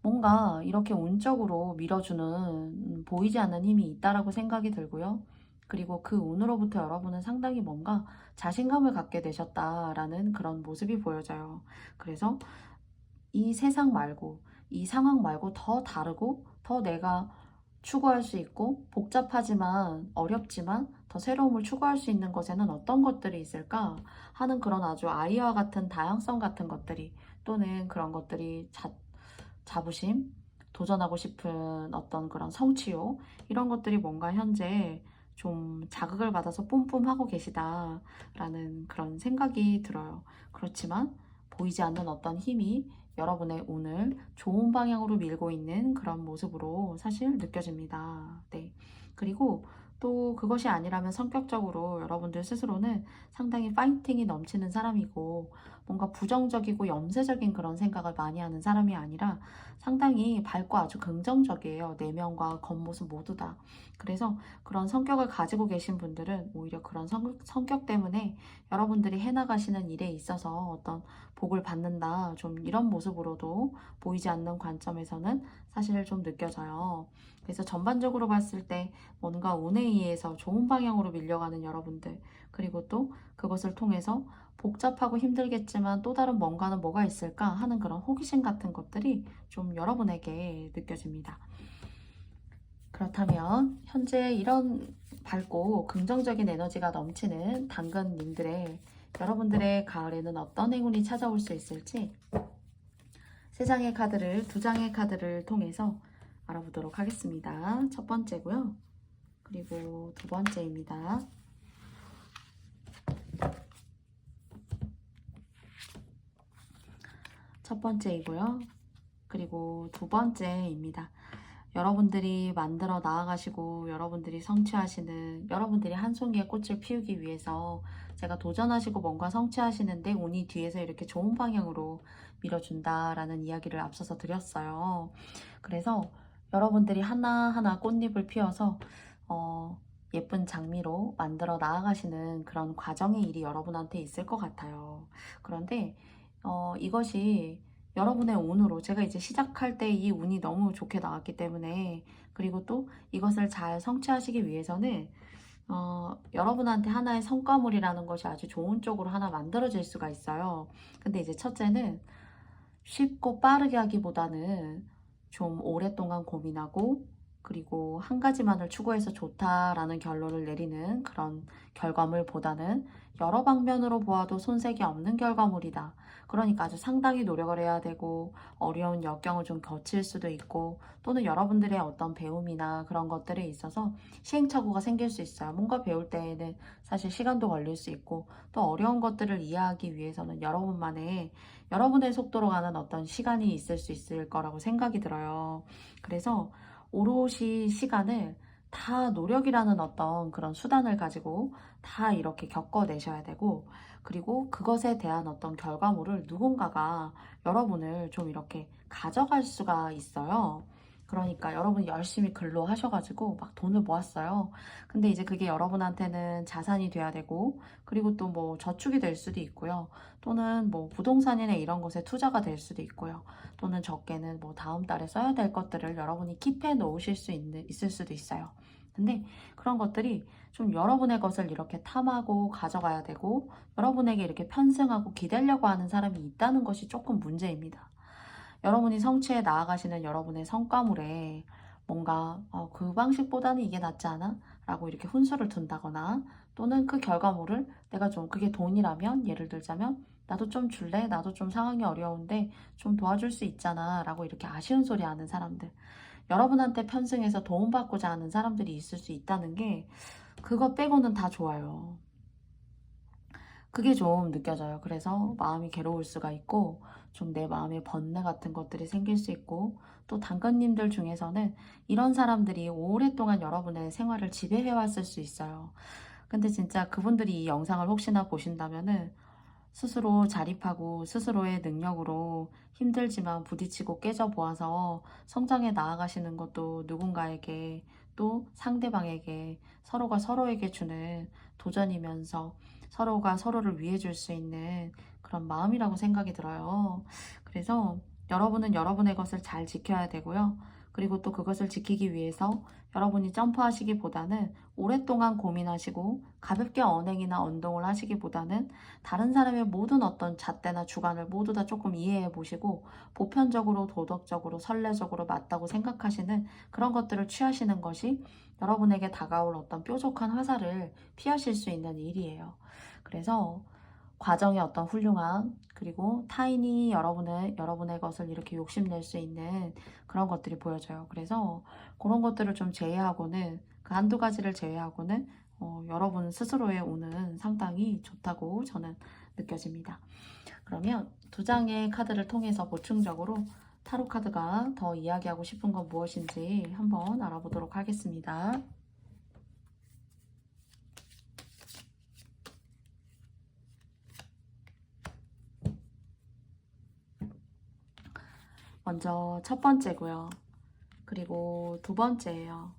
뭔가 이렇게 운적으로 밀어주는 보이지 않는 힘이 있다라고 생각이 들고요. 그리고 그 운으로부터 여러분은 상당히 뭔가 자신감을 갖게 되셨다라는 그런 모습이 보여져요. 그래서 이 세상 말고, 이 상황 말고 더 다르고 더 내가 추구할 수 있고 복잡하지만 어렵지만 더 새로움을 추구할 수 있는 것에는 어떤 것들이 있을까 하는 그런 아주 아이와 같은 다양성 같은 것들이, 또는 그런 것들이 자부심, 도전하고 싶은 어떤 그런 성취욕, 이런 것들이 뭔가 현재 좀 자극을 받아서 뿜뿜하고 계시다라는 그런 생각이 들어요. 그렇지만 보이지 않는 어떤 힘이 여러분의 오늘 좋은 방향으로 밀고 있는 그런 모습으로 사실 느껴집니다. 네. 그리고 또 그것이 아니라면 성격적으로 여러분들 스스로는 상당히 파이팅이 넘치는 사람이고, 뭔가 부정적이고 염세적인 그런 생각을 많이 하는 사람이 아니라 상당히 밝고 아주 긍정적이에요. 내면과 겉모습 모두 다. 그래서 그런 성격을 가지고 계신 분들은 오히려 그런 성격 때문에 여러분들이 해나가시는 일에 있어서 어떤 복을 받는다, 좀 이런 모습으로도 보이지 않는 관점에서는 사실 좀 느껴져요. 그래서 전반적으로 봤을 때 뭔가 운에 의해서 좋은 방향으로 밀려가는 여러분들, 그리고 또 그것을 통해서 복잡하고 힘들겠지만 또 다른 뭔가는 뭐가 있을까 하는 그런 호기심 같은 것들이 좀 여러분에게 느껴집니다. 그렇다면 현재 이런 밝고 긍정적인 에너지가 넘치는 당근님들의 여러분들의 가을에는 어떤 행운이 찾아올 수 있을지 세 장의 카드를, 두 장의 카드를 통해서 알아보도록 하겠습니다. 첫 번째고요. 그리고 두 번째입니다. 첫 번째이고요. 그리고 두 번째입니다. 여러분들이 만들어 나아가시고 여러분들이 성취하시는, 여러분들이 한 송이의 꽃을 피우기 위해서 제가 도전하시고 뭔가 성취하시는데 운이 뒤에서 이렇게 좋은 방향으로 밀어준다라는 이야기를 앞서서 드렸어요. 그래서 여러분들이 하나하나 꽃잎을 피워서 예쁜 장미로 만들어 나아가시는 그런 과정의 일이 여러분한테 있을 것 같아요. 그런데 이것이 여러분의 운으로, 제가 이제 시작할 때 이 운이 너무 좋게 나왔기 때문에, 그리고 또 이것을 잘 성취하시기 위해서는 여러분한테 하나의 성과물이라는 것이 아주 좋은 쪽으로 하나 만들어질 수가 있어요. 근데 이제 첫째는 쉽고 빠르게 하기보다는 좀 오랫동안 고민하고, 그리고 한 가지만을 추구해서 좋다라는 결론을 내리는 그런 결과물보다는 여러 방면으로 보아도 손색이 없는 결과물이다. 그러니까 아주 상당히 노력을 해야 되고 어려운 역경을 좀 거칠 수도 있고, 또는 여러분들의 어떤 배움이나 그런 것들에 있어서 시행착오가 생길 수 있어요. 뭔가 배울 때에는 사실 시간도 걸릴 수 있고, 또 어려운 것들을 이해하기 위해서는 여러분의 속도로 가는 어떤 시간이 있을 수 있을 거라고 생각이 들어요. 그래서 오롯이 시간을 다 노력이라는 어떤 그런 수단을 가지고 다 이렇게 겪어내셔야 되고, 그리고 그것에 대한 어떤 결과물을 누군가가 여러분을 좀 이렇게 가져갈 수가 있어요. 그러니까 여러분이 열심히 근로하셔가지고 막 돈을 모았어요. 근데 이제 그게 여러분한테는 자산이 돼야 되고, 그리고 또 뭐 저축이 될 수도 있고요. 또는 뭐 부동산이나 이런 것에 투자가 될 수도 있고요. 또는 적게는 뭐 다음 달에 써야 될 것들을 여러분이 킵해 놓으실 수 있을 수도 있어요. 근데 그런 것들이 좀 여러분의 것을 이렇게 탐하고 가져가야 되고, 여러분에게 이렇게 편승하고 기대려고 하는 사람이 있다는 것이 조금 문제입니다. 여러분이 성취해 나아가시는 여러분의 성과물에 뭔가 그 방식보다는 이게 낫지 않아? 라고 이렇게 훈수를 둔다거나, 또는 그 결과물을 내가 좀, 그게 돈이라면, 예를 들자면 나도 좀 줄래? 나도 좀 상황이 어려운데 좀 도와줄 수 있잖아 라고 이렇게 아쉬운 소리 하는 사람들, 여러분한테 편승해서 도움받고자 하는 사람들이 있을 수 있다는 게, 그거 빼고는 다 좋아요. 그게 좀 느껴져요. 그래서 마음이 괴로울 수가 있고, 좀 내 마음에 번뇌 같은 것들이 생길 수 있고, 또 당근님들 중에서는 이런 사람들이 오랫동안 여러분의 생활을 지배해왔을 수 있어요. 근데 진짜 그분들이 이 영상을 혹시나 보신다면은 스스로 자립하고 스스로의 능력으로 힘들지만 부딪히고 깨져 보아서 성장해 나아가시는 것도 누군가에게, 또 상대방에게, 서로가 서로에게 주는 도전이면서 서로가 서로를 위해 줄 수 있는 그런 마음이라고 생각이 들어요. 그래서 여러분은 여러분의 것을 잘 지켜야 되고요. 그리고 또 그것을 지키기 위해서 여러분이 점프하시기보다는 오랫동안 고민하시고 가볍게 언행이나 언동을 하시기보다는 다른 사람의 모든 어떤 잣대나 주관을 모두 다 조금 이해해 보시고, 보편적으로 도덕적으로 선례적으로 맞다고 생각하시는 그런 것들을 취하시는 것이 여러분에게 다가올 어떤 뾰족한 화살을 피하실 수 있는 일이에요. 그래서 과정의 어떤 훌륭함, 그리고 타인이 여러분의 것을 이렇게 욕심낼 수 있는 그런 것들이 보여져요. 그래서 그런 것들을 좀 제외하고는, 그 한두 가지를 제외하고는 여러분 스스로의 운은 상당히 좋다고 저는 느껴집니다. 그러면 두 장의 카드를 통해서 보충적으로 타로 카드가 더 이야기하고 싶은 건 무엇인지 한번 알아보도록 하겠습니다. 먼저 첫 번째고요. 그리고 두 번째예요.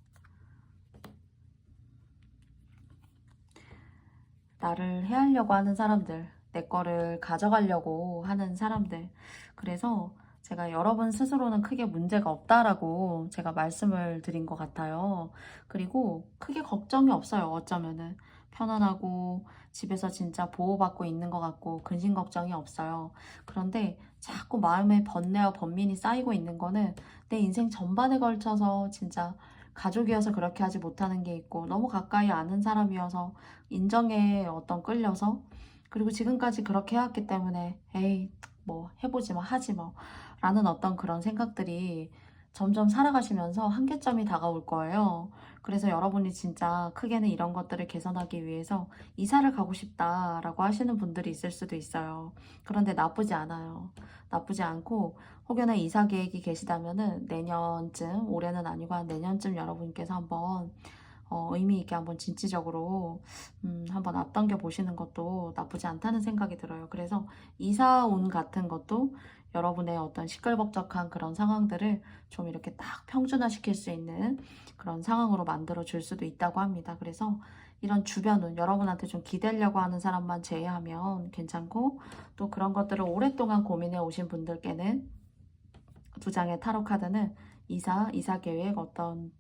나를 해하려고 하는 사람들, 내 거를 가져가려고 하는 사람들. 그래서 제가 여러분 스스로는 크게 문제가 없다라고 제가 말씀을 드린 것 같아요. 그리고 크게 걱정이 없어요. 어쩌면은 편안하고 집에서 진짜 보호받고 있는 것 같고 근심 걱정이 없어요. 그런데 자꾸 마음에 번뇌와 번민이 쌓이고 있는 거는 내 인생 전반에 걸쳐서 진짜 가족이어서 그렇게 하지 못하는 게 있고, 너무 가까이 아는 사람이어서 인정에 어떤 끌려서, 그리고 지금까지 그렇게 해왔기 때문에 에이 뭐 해보지 뭐 하지 뭐 라는 어떤 그런 생각들이 점점 살아가시면서 한계점이 다가올 거예요. 그래서 여러분이 진짜 크게는 이런 것들을 개선하기 위해서 이사를 가고 싶다라고 하시는 분들이 있을 수도 있어요. 그런데 나쁘지 않아요. 나쁘지 않고, 혹여나 이사 계획이 계시다면은 내년쯤, 올해는 아니고 한 내년쯤 여러분께서 한번 의미 있게 한번 진취적으로 한번 앞당겨 보시는 것도 나쁘지 않다는 생각이 들어요. 그래서 이사 운 같은 것도 여러분의 어떤 시끌벅적한 그런 상황들을 좀 이렇게 딱 평준화시킬 수 있는 그런 상황으로 만들어 줄 수도 있다고 합니다. 그래서 이런 주변은 여러분한테 좀 기대려고 하는 사람만 제외하면 괜찮고, 또 그런 것들을 오랫동안 고민해 오신 분들께는 두 장의 타로 카드는 이사 계획, 어떤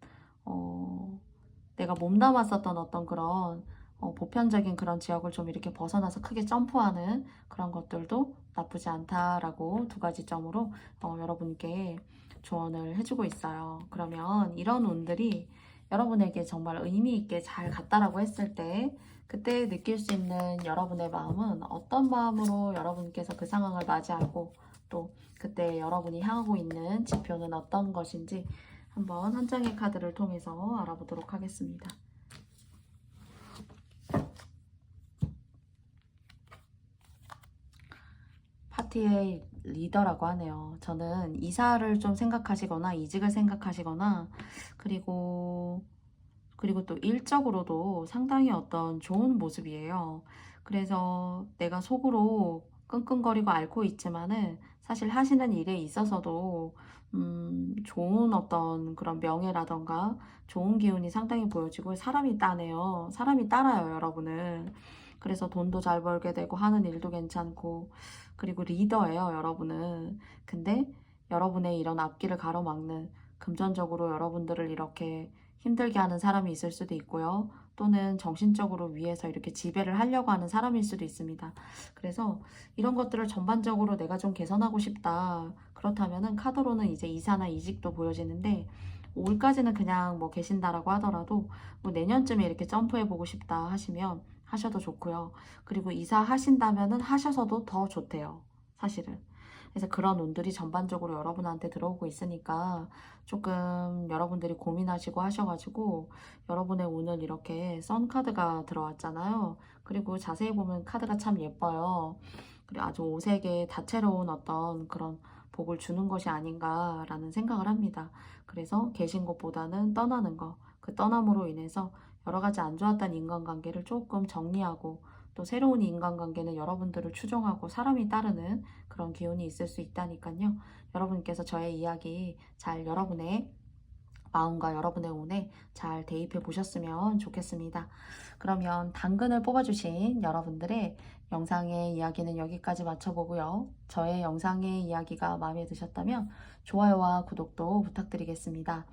내가 몸담았었던 어떤 그런 보편적인 그런 지역을 좀 이렇게 벗어나서 크게 점프하는 그런 것들도 나쁘지 않다라고 두 가지 점으로 여러분께 조언을 해주고 있어요. 그러면 이런 운들이 여러분에게 정말 의미 있게 잘 갔다라고 했을 때, 그때 느낄 수 있는 여러분의 마음은 어떤 마음으로 여러분께서 그 상황을 맞이하고, 또 그때 여러분이 향하고 있는 지표는 어떤 것인지 한번 한 장의 카드를 통해서 알아보도록 하겠습니다. 파티의 리더라고 하네요. 저는 이사를 좀 생각하시거나 이직을 생각하시거나, 그리고 또 일적으로도 상당히 어떤 좋은 모습이에요. 그래서 내가 속으로 끙끙거리고 앓고 있지만은 사실 하시는 일에 있어서도 좋은 어떤 그런 명예라던가 좋은 기운이 상당히 보여지고, 사람이 따네요. 사람이 따라요, 여러분은. 그래서 돈도 잘 벌게 되고 하는 일도 괜찮고, 그리고 리더예요, 여러분은. 근데 여러분의 이런 앞길을 가로막는, 금전적으로 여러분들을 이렇게 힘들게 하는 사람이 있을 수도 있고요. 또는 정신적으로 위해서 이렇게 지배를 하려고 하는 사람일 수도 있습니다. 그래서 이런 것들을 전반적으로 내가 좀 개선하고 싶다. 그렇다면은 카드로는 이제 이사나 이직도 보여지는데, 올까지는 그냥 뭐 계신다라고 하더라도 뭐 내년쯤에 이렇게 점프해보고 싶다 하시면 하셔도 좋고요. 그리고 이사 하신다면은 하셔서도 더 좋대요, 사실은. 그래서 그런 운들이 전반적으로 여러분한테 들어오고 있으니까 조금 여러분들이 고민하시고 하셔가지고, 여러분의 운은 이렇게 선 카드가 들어왔잖아요. 그리고 자세히 보면 카드가 참 예뻐요. 그리고 아주 오색의 다채로운 어떤 그런 복을 주는 것이 아닌가라는 생각을 합니다. 그래서 계신 곳보다는 떠나는 거, 그 떠남으로 인해서 여러 가지 안 좋았던 인간관계를 조금 정리하고, 또 새로운 인간관계는 여러분들을 추종하고 사람이 따르는 그런 기운이 있을 수 있다니까요. 여러분께서 저의 이야기 잘 여러분의 마음과 여러분의 운에 잘 대입해 보셨으면 좋겠습니다. 그러면 당근을 뽑아주신 여러분들의 영상의 이야기는 여기까지 마쳐보고요. 저의 영상의 이야기가 마음에 드셨다면 좋아요와 구독도 부탁드리겠습니다.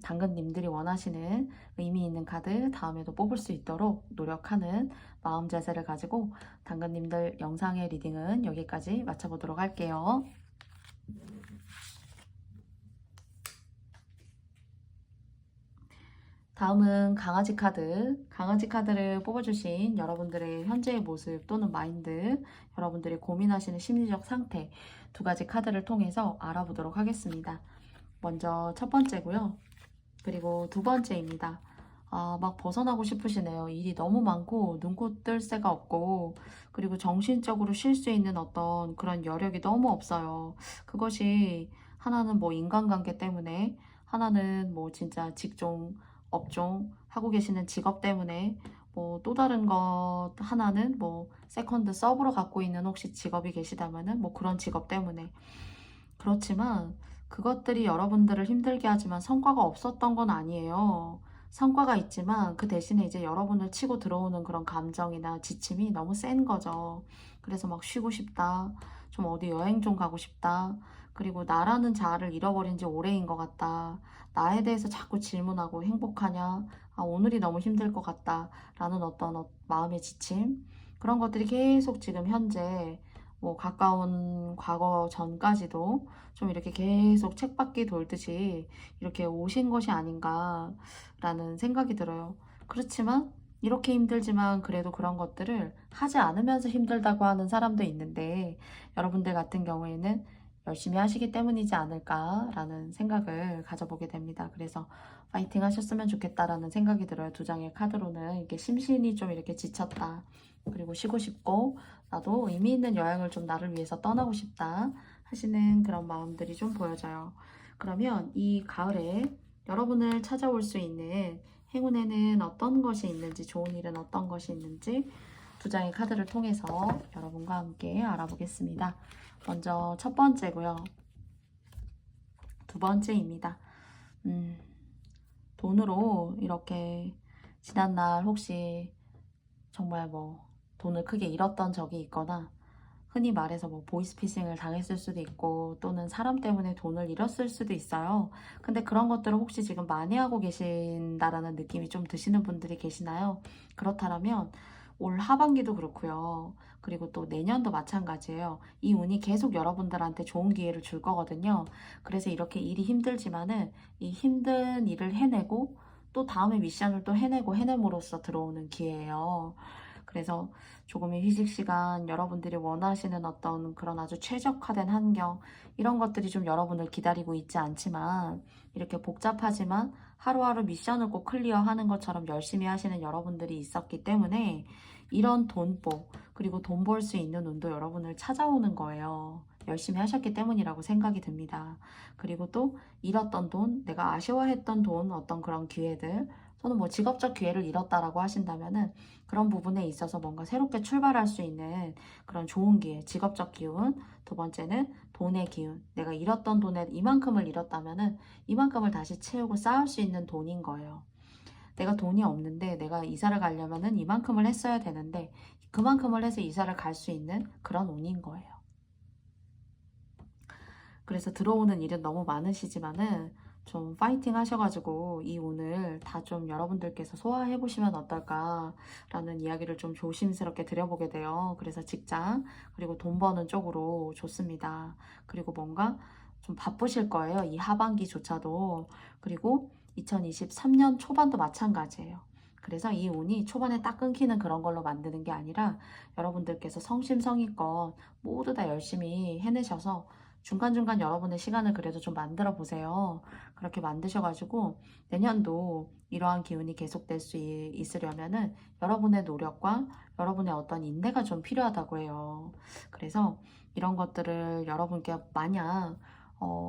당근님들이 원하시는 의미 있는 카드 다음에도 뽑을 수 있도록 노력하는 마음 자세를 가지고 당근님들 영상의 리딩은 여기까지 마쳐보도록 할게요. 다음은 강아지 카드. 강아지 카드를 뽑아주신 여러분들의 현재의 모습 또는 마인드, 여러분들이 고민하시는 심리적 상태, 두 가지 카드를 통해서 알아보도록 하겠습니다. 먼저 첫 번째고요. 그리고 두 번째입니다. 막 벗어나고 싶으시네요. 일이 너무 많고 눈코 뜰 새가 없고, 그리고 정신적으로 쉴 수 있는 어떤 그런 여력이 너무 없어요. 그것이 하나는 뭐 인간관계 때문에, 하나는 뭐 진짜 직종, 업종, 하고 계시는 직업 때문에, 뭐 또 다른 것 하나는 뭐 세컨드 서브로 갖고 있는 혹시 직업이 계시다면은 뭐 그런 직업 때문에. 그렇지만 그것들이 여러분들을 힘들게 하지만 성과가 없었던 건 아니에요. 성과가 있지만 그 대신에 이제 여러분을 치고 들어오는 그런 감정이나 지침이 너무 센 거죠. 그래서 막 쉬고 싶다. 좀 어디 여행 좀 가고 싶다. 그리고 나라는 자아를 잃어버린 지 오래인 것 같다. 나에 대해서 자꾸 질문하고 행복하냐? 오늘이 너무 힘들 것 같다. 라는 어떤 마음의 지침. 그런 것들이 계속 지금 현재 뭐 가까운 과거 전까지도 좀 이렇게 계속 쳇바퀴 돌듯이 이렇게 오신 것이 아닌가라는 생각이 들어요. 그렇지만 이렇게 힘들지만 그래도 그런 것들을 하지 않으면서 힘들다고 하는 사람도 있는데, 여러분들 같은 경우에는 열심히 하시기 때문이지 않을까라는 생각을 가져보게 됩니다. 그래서 파이팅 하셨으면 좋겠다라는 생각이 들어요. 두 장의 카드로는 이렇게 심신이 좀 이렇게 지쳤다. 그리고 쉬고 싶고, 나도 의미 있는 여행을 좀 나를 위해서 떠나고 싶다 하시는 그런 마음들이 좀 보여져요. 그러면 이 가을에 여러분을 찾아올 수 있는 행운에는 어떤 것이 있는지, 좋은 일은 어떤 것이 있는지 두 장의 카드를 통해서 여러분과 함께 알아보겠습니다. 먼저 첫 번째고요. 두 번째입니다. 돈으로 이렇게 지난날 혹시 정말 뭐 돈을 크게 잃었던 적이 있거나 흔히 말해서 뭐 보이스피싱을 당했을 수도 있고 또는 사람 때문에 돈을 잃었을 수도 있어요. 근데 그런 것들을 혹시 지금 만회하고 계신다라는 느낌이 좀 드시는 분들이 계시나요? 그렇다면 올 하반기도 그렇고요. 그리고 또 내년도 마찬가지예요. 이 운이 계속 여러분들한테 좋은 기회를 줄 거거든요. 그래서 이렇게 일이 힘들지만은 이 힘든 일을 해내고 또 다음에 미션을 또 해내고 해냄으로써 들어오는 기회예요. 그래서 조금의 휴식 시간, 여러분들이 원하시는 어떤 그런 아주 최적화된 환경, 이런 것들이 좀 여러분을 기다리고 있지 않지만, 이렇게 복잡하지만 하루하루 미션을 꼭 클리어하는 것처럼 열심히 하시는 여러분들이 있었기 때문에, 이런 돈복, 그리고 돈 벌 수 있는 운도 여러분을 찾아오는 거예요. 열심히 하셨기 때문이라고 생각이 듭니다. 그리고 또 잃었던 돈, 내가 아쉬워했던 돈, 어떤 그런 기회들, 또는 뭐 직업적 기회를 잃었다라고 하신다면은 그런 부분에 있어서 뭔가 새롭게 출발할 수 있는 그런 좋은 기회, 직업적 기운. 두 번째는 돈의 기운. 내가 잃었던 돈에 이만큼을 잃었다면은 이만큼을 다시 채우고 쌓을 수 있는 돈인 거예요. 내가 돈이 없는데 내가 이사를 가려면은 이만큼을 했어야 되는데 그만큼을 해서 이사를 갈 수 있는 그런 운인 거예요. 그래서 들어오는 일은 너무 많으시지만은 좀 파이팅 하셔가지고 이 운을 다 좀 여러분들께서 소화해 보시면 어떨까라는 이야기를 좀 조심스럽게 드려보게 돼요. 그래서 직장 그리고 돈 버는 쪽으로 좋습니다. 그리고 뭔가 좀 바쁘실 거예요. 이 하반기조차도. 그리고 2023년 초반도 마찬가지예요. 그래서 이 운이 초반에 딱 끊기는 그런 걸로 만드는 게 아니라 여러분들께서 성심성의껏 모두 다 열심히 해내셔서 중간중간 여러분의 시간을 그래도 좀 만들어 보세요. 그렇게 만드셔가지고 내년도 이러한 기운이 계속될 수 있으려면은 여러분의 노력과 여러분의 어떤 인내가 좀 필요하다고 해요. 그래서 이런 것들을 여러분께 마냥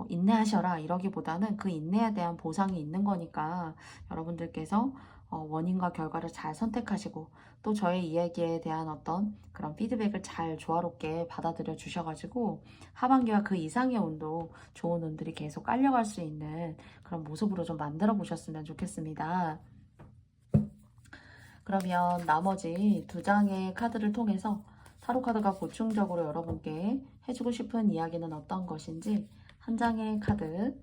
인내하셔라 이러기보다는 그 인내에 대한 보상이 있는 거니까 여러분들께서 원인과 결과를 잘 선택하시고 또 저의 이야기에 대한 어떤 그런 피드백을 잘 조화롭게 받아들여 주셔가지고 하반기와 그 이상의 운도 좋은 운들이 계속 깔려갈 수 있는 그런 모습으로 좀 만들어 보셨으면 좋겠습니다. 그러면 나머지 두 장의 카드를 통해서 타로 카드가 보충적으로 여러분께 해주고 싶은 이야기는 어떤 것인지 한 장의 카드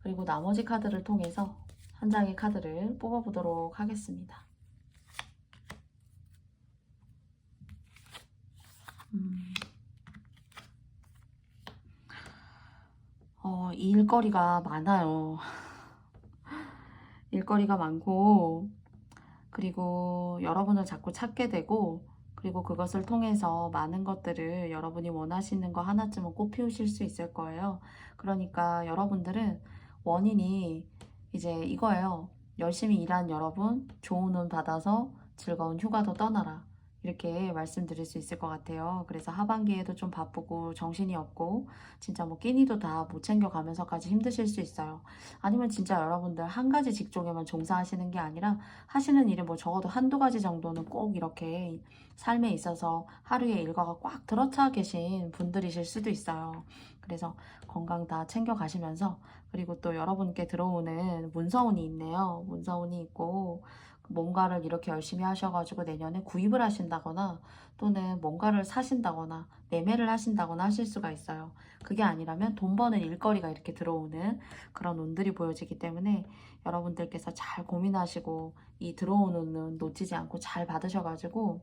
그리고 나머지 카드를 통해서 한 장의 카드를 뽑아보도록 하겠습니다. 일거리가 많아요. 일거리가 많고 그리고 여러분을 자꾸 찾게 되고 그리고 그것을 통해서 많은 것들을 여러분이 원하시는 거 하나쯤은 꼭 피우실 수 있을 거예요. 그러니까 여러분들은 원인이 이제 이거예요. 열심히 일한 여러분, 좋은 운 받아서 즐거운 휴가도 떠나라. 이렇게 말씀드릴 수 있을 것 같아요. 그래서 하반기에도 좀 바쁘고 정신이 없고 진짜 뭐 끼니도 다 못 챙겨가면서까지 힘드실 수 있어요. 아니면 진짜 여러분들 한 가지 직종에만 종사하시는 게 아니라 하시는 일이 뭐 적어도 한두 가지 정도는 꼭 이렇게 삶에 있어서 하루에 일과가 꽉 들어차 계신 분들이실 수도 있어요. 그래서 건강 다 챙겨 가시면서 그리고 또 여러분께 들어오는 문서운이 있네요. 문서운이 있고 뭔가를 이렇게 열심히 하셔가지고 내년에 구입을 하신다거나 또는 뭔가를 사신다거나 매매를 하신다거나 하실 수가 있어요. 그게 아니라면 돈 버는 일거리가 이렇게 들어오는 그런 운들이 보여지기 때문에 여러분들께서 잘 고민하시고 이 들어오는 운 놓치지 않고 잘 받으셔가지고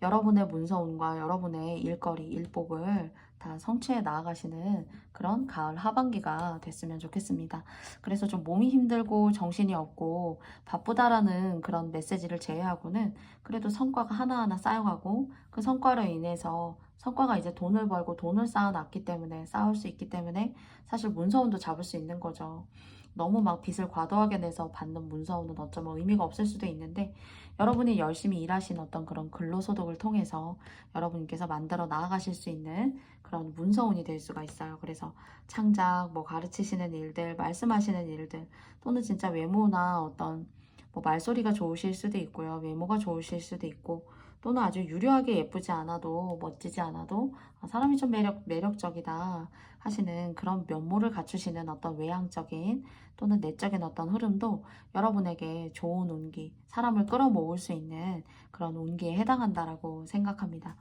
여러분의 문서운과 여러분의 일거리, 일복을 다 성취해 나아가시는 그런 가을 하반기가 됐으면 좋겠습니다. 그래서 좀 몸이 힘들고 정신이 없고 바쁘다라는 그런 메시지를 제외하고는 그래도 성과가 하나하나 쌓여가고 그 성과로 인해서 성과가 이제 돈을 벌고 돈을 쌓아놨기 때문에 쌓을 수 있기 때문에 사실 문서운도 잡을 수 있는 거죠. 너무 막 빚을 과도하게 내서 받는 문서운은 어쩌면 의미가 없을 수도 있는데 여러분이 열심히 일하신 어떤 그런 근로소득을 통해서 여러분께서 만들어 나아가실 수 있는 그런 문서운이 될 수가 있어요. 그래서 창작, 뭐 가르치시는 일들, 말씀하시는 일들, 또는 진짜 외모나 어떤 뭐 말소리가 좋으실 수도 있고요. 외모가 좋으실 수도 있고, 또는 아주 유려하게 예쁘지 않아도 멋지지 않아도 사람이 좀 매력적이다 하시는 그런 면모를 갖추시는 어떤 외향적인 또는 내적인 어떤 흐름도 여러분에게 좋은 운기, 사람을 끌어모을 수 있는 그런 운기에 해당한다라고 생각합니다.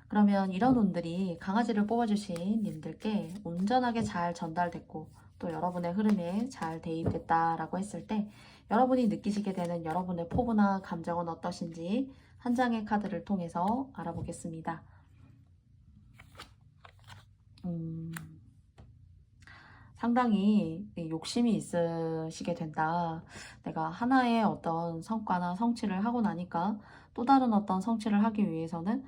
그러면 이런 운들이 강아지를 뽑아주신 님들께 온전하게 잘 전달됐고 또 여러분의 흐름에 잘 대입됐다라고 했을 때 여러분이 느끼시게 되는 여러분의 포부나 감정은 어떠신지 한 장의 카드를 통해서 알아보겠습니다. 상당히 욕심이 있으시게 된다. 내가 하나의 어떤 성과나 성취를 하고 나니까 또 다른 어떤 성취를 하기 위해서는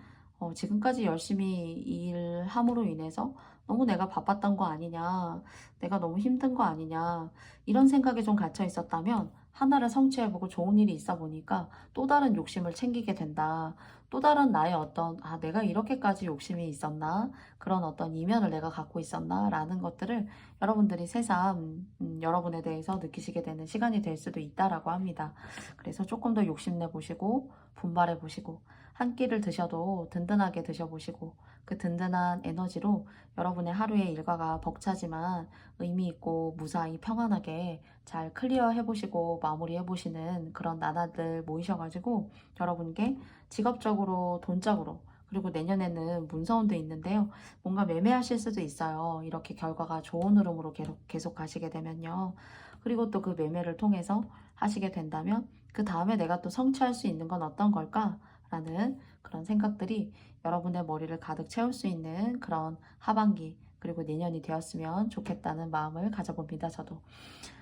지금까지 열심히 일함으로 인해서 너무 내가 바빴던 거 아니냐, 내가 너무 힘든 거 아니냐, 이런 생각이 좀 갇혀 있었다면 하나를 성취해보고 좋은 일이 있어 보니까 또 다른 욕심을 챙기게 된다. 또 다른 나의 어떤, 내가 이렇게까지 욕심이 있었나? 그런 어떤 이면을 내가 갖고 있었나? 라는 것들을 여러분들이 새삼 여러분에 대해서 느끼시게 되는 시간이 될 수도 있다라고 합니다. 그래서 조금 더 욕심내 보시고 분발해 보시고 한 끼를 드셔도 든든하게 드셔보시고 그 든든한 에너지로 여러분의 하루의 일과가 벅차지만 의미 있고 무사히 평안하게 잘 클리어해 보시고 마무리해 보시는 그런 나날들 모이셔가지고 여러분께 직업적으로 돈적으로 그리고 내년에는 문서운도 있는데요. 뭔가 매매하실 수도 있어요. 이렇게 결과가 좋은 흐름으로 계속 가시게 되면요. 그리고 또 그 매매를 통해서 하시게 된다면 그 다음에 내가 또 성취할 수 있는 건 어떤 걸까? 라는 그런 생각들이 여러분의 머리를 가득 채울 수 있는 그런 하반기 그리고 내년이 되었으면 좋겠다는 마음을 가져봅니다. 저도.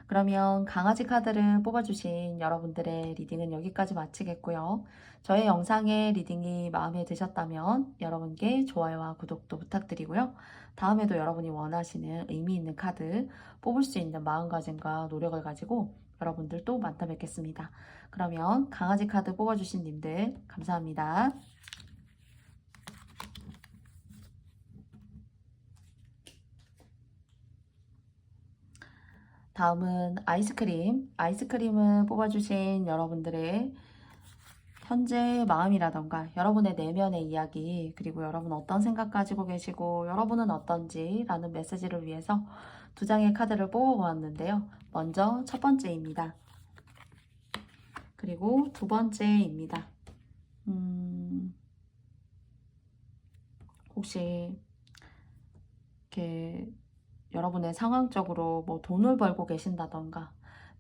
그러면 강아지 카드를 뽑아주신 여러분들의 리딩은 여기까지 마치겠고요. 저의 영상의 리딩이 마음에 드셨다면 여러분께 좋아요와 구독도 부탁드리고요. 다음에도 여러분이 원하시는 의미 있는 카드 뽑을 수 있는 마음가짐과 노력을 가지고 여러분들 또 만나 뵙겠습니다. 그러면 강아지 카드 뽑아주신 님들 감사합니다. 다음은 아이스크림. 아이스크림을 뽑아주신 여러분들의 현재 마음이라던가 여러분의 내면의 이야기 그리고 여러분 어떤 생각 가지고 계시고 여러분은 어떤지 라는 메시지를 위해서 두 장의 카드를 뽑아보았는데요. 먼저 첫 번째입니다. 그리고 두 번째입니다. 혹시 이렇게 여러분의 상황적으로 뭐 돈을 벌고 계신다던가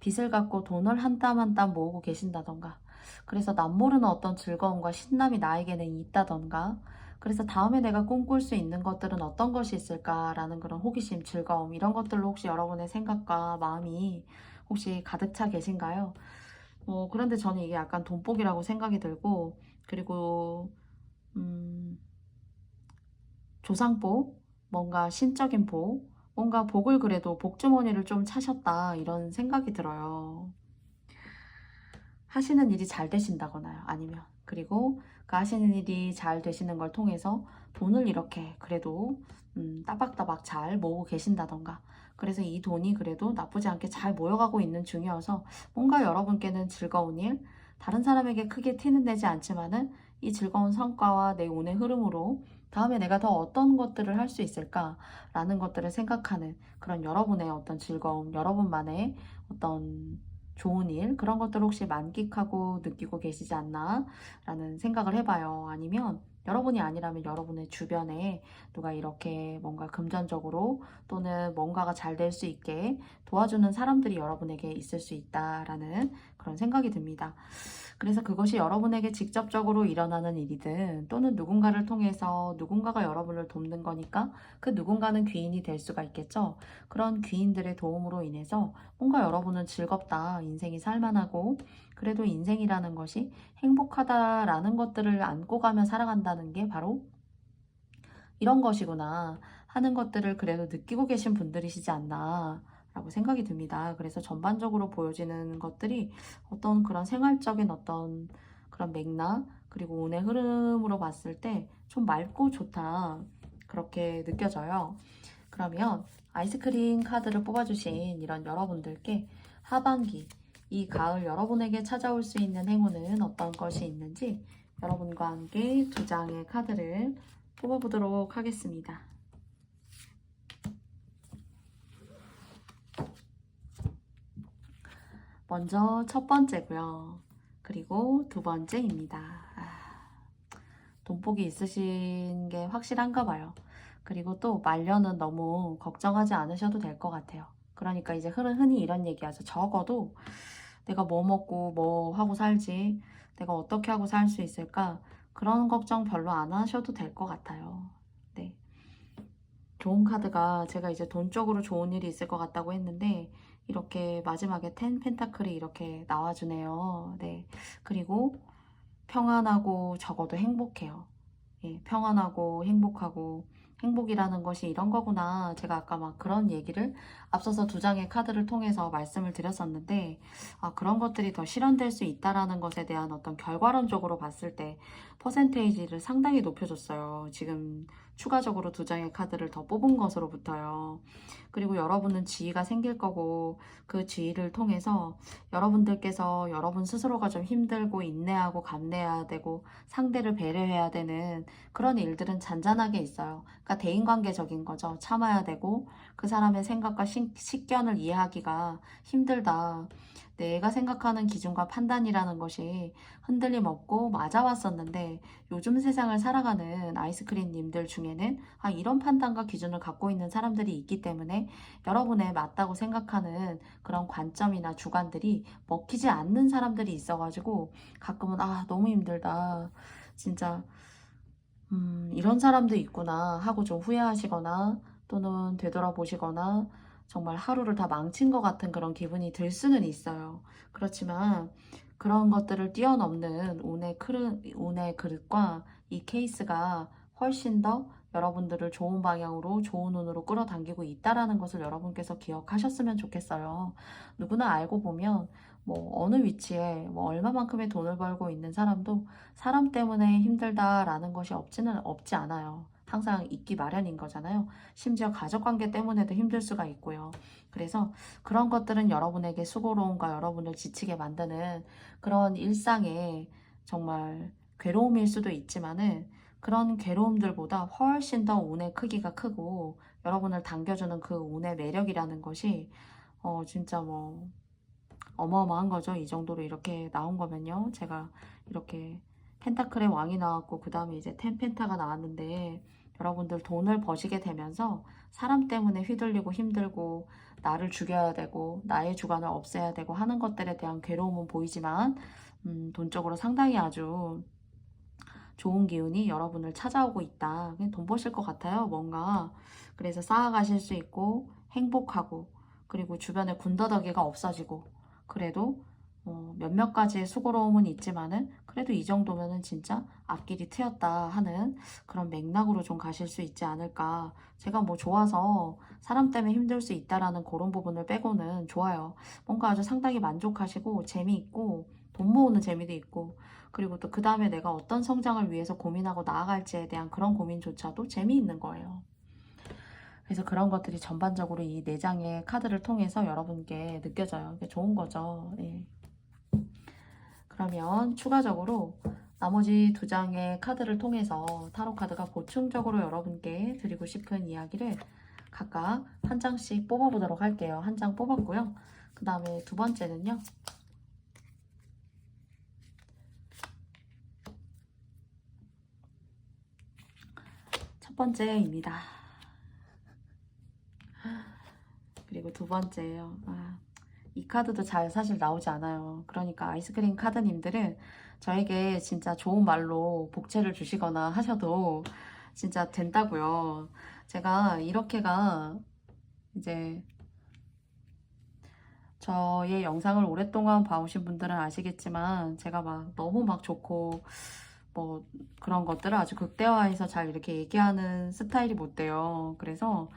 빚을 갖고 돈을 한 땀 한 땀 모으고 계신다던가 그래서 남모르는 어떤 즐거움과 신남이 나에게는 있다던가 그래서 다음에 내가 꿈꿀 수 있는 것들은 어떤 것이 있을까라는 그런 호기심, 즐거움 이런 것들로 혹시 여러분의 생각과 마음이 혹시 가득 차 계신가요? 그런데 저는 이게 약간 돈복이라고 생각이 들고 그리고 조상복, 뭔가 신적인 복, 뭔가 복을 그래도 복주머니를 좀 차셨다 이런 생각이 들어요. 하시는 일이 잘 되신다거나요. 아니면 그리고 그 하시는 일이 잘 되시는 걸 통해서 돈을 이렇게 그래도 따박따박 잘 모으고 계신다던가 그래서 이 돈이 그래도 나쁘지 않게 잘 모여가고 있는 중이어서 뭔가 여러분께는 즐거운 일 다른 사람에게 크게 티는 내지 않지만은 이 즐거운 성과와 내 운의 흐름으로 다음에 내가 더 어떤 것들을 할 수 있을까 라는 것들을 생각하는 그런 여러분의 어떤 즐거움 여러분만의 어떤 좋은 일 그런 것들을 혹시 만끽하고 느끼고 계시지 않나 라는 생각을 해봐요. 아니면 여러분이 아니라면 여러분의 주변에 누가 이렇게 뭔가 금전적으로 또는 뭔가가 잘 될 수 있게 도와주는 사람들이 여러분에게 있을 수 있다라는 그런 생각이 듭니다. 그래서 그것이 여러분에게 직접적으로 일어나는 일이든 또는 누군가를 통해서 누군가가 여러분을 돕는 거니까 그 누군가는 귀인이 될 수가 있겠죠. 그런 귀인들의 도움으로 인해서 뭔가 여러분은 즐겁다, 인생이 살만하고 그래도 인생이라는 것이 행복하다라는 것들을 안고 가며 살아간다는 게 바로 이런 것이구나 하는 것들을 그래도 느끼고 계신 분들이시지 않나 라고 생각이 듭니다. 그래서 전반적으로 보여지는 것들이 어떤 그런 생활적인 어떤 그런 맥락 그리고 운의 흐름으로 봤을 때 좀 맑고 좋다 그렇게 느껴져요. 그러면 아이스크림 카드를 뽑아주신 이런 여러분들께 하반기 이 가을 여러분에게 찾아올 수 있는 행운은 어떤 것이 있는지 여러분과 함께 두 장의 카드를 뽑아보도록 하겠습니다. 먼저 첫 번째고요. 그리고 두 번째입니다. 돈복이 있으신 게 확실한가 봐요. 그리고 또 말년은 너무 걱정하지 않으셔도 될 것 같아요. 그러니까 이제 흔히 이런 얘기하죠. 적어도 내가 뭐 먹고 뭐 하고 살지, 내가 어떻게 하고 살 수 있을까, 그런 걱정 별로 안 하셔도 될 것 같아요. 네. 좋은 카드가, 제가 이제 돈 쪽으로 좋은 일이 있을 것 같다고 했는데 이렇게 마지막에 10 펜타클이 이렇게 나와주네요. 네. 그리고 평안하고 적어도 행복해요. 예, 평안하고 행복하고, 행복이라는 것이 이런 거구나. 제가 아까 막 그런 얘기를 앞서서 두 장의 카드를 통해서 말씀을 드렸었는데, 그런 것들이 더 실현될 수 있다라는 것에 대한 어떤 결과론적으로 봤을 때 퍼센테이지를 상당히 높여줬어요. 지금 추가적으로 두 장의 카드를 더 뽑은 것으로부터요. 그리고 여러분은 지위가 생길 거고, 그 지위를 통해서 여러분들께서 여러분 스스로가 좀 힘들고 인내하고 감내해야 되고 상대를 배려해야 되는 그런 일들은 잔잔하게 있어요. 그러니까 대인관계적인 거죠. 참아야 되고 그 사람의 생각과 식견을 이해하기가 힘들다. 내가 생각하는 기준과 판단이라는 것이 흔들림 없고 맞아왔었는데, 요즘 세상을 살아가는 아이스크림님들 중에는 이런 판단과 기준을 갖고 있는 사람들이 있기 때문에 여러분의 맞다고 생각하는 그런 관점이나 주관들이 먹히지 않는 사람들이 있어가지고 가끔은 너무 힘들다, 진짜 이런 사람도 있구나 하고 좀 후회하시거나 또는 되돌아보시거나 정말 하루를 다 망친 것 같은 그런 기분이 들 수는 있어요. 그렇지만 그런 것들을 뛰어넘는 운의 그릇과 이 케이스가 훨씬 더 여러분들을 좋은 방향으로, 좋은 운으로 끌어당기고 있다라는 것을 여러분께서 기억하셨으면 좋겠어요. 누구나 알고 보면 어느 위치에 얼마만큼의 돈을 벌고 있는 사람도 사람 때문에 힘들다라는 것이 없지 않아요. 항상 있기 마련인 거잖아요. 심지어 가족관계 때문에도 힘들 수가 있고요. 그래서 그런 것들은 여러분에게 수고로움과 여러분을 지치게 만드는 그런 일상의 정말 괴로움일 수도 있지만은, 그런 괴로움들보다 훨씬 더 운의 크기가 크고 여러분을 당겨주는 그 운의 매력이라는 것이 진짜 어마어마한 거죠. 이 정도로 이렇게 나온 거면요. 제가 이렇게 펜타클의 왕이 나왔고 그 다음에 이제 텐펜타가 나왔는데, 여러분들 돈을 버시게 되면서 사람 때문에 휘둘리고 힘들고 나를 죽여야 되고 나의 주관을 없애야 되고 하는 것들에 대한 괴로움은 보이지만, 돈적으로 상당히 아주 좋은 기운이 여러분을 찾아오고 있다. 그냥 돈 버실 것 같아요, 뭔가. 그래서 쌓아가실 수 있고 행복하고, 그리고 주변에 군더더기가 없어지고, 그래도 몇몇 가지의 수고로움은 있지만은 그래도 이 정도면은 진짜 앞길이 트였다 하는 그런 맥락으로 좀 가실 수 있지 않을까. 제가 좋아서 사람 때문에 힘들 수 있다라는 그런 부분을 빼고는 좋아요. 뭔가 아주 상당히 만족하시고 재미있고 돈 모으는 재미도 있고, 그리고 또 그 다음에 내가 어떤 성장을 위해서 고민하고 나아갈지에 대한 그런 고민조차도 재미있는 거예요. 그래서 그런 것들이 전반적으로 이 4장의 카드를 통해서 여러분께 느껴져요. 이게 좋은 거죠. 네. 그러면 추가적으로 나머지 2장의 카드를 통해서 타로 카드가 보충적으로 여러분께 드리고 싶은 이야기를 각각 한 장씩 뽑아보도록 할게요. 한 장 뽑았고요. 그 다음에 두 번째는요. 첫 번째입니다. 그리고 두 번째예요. 이 카드도 잘 사실 나오지 않아요. 그러니까 아이스크림 카드님들은 저에게 진짜 좋은 말로 복채를 주시거나 하셔도 진짜 된다고요. 제가 이렇게가 이제 저의 영상을 오랫동안 봐오신 분들은 아시겠지만, 제가 너무 좋고 그런 것들을 아주 극대화해서 잘 이렇게 얘기하는 스타일이 못 돼요. 그래서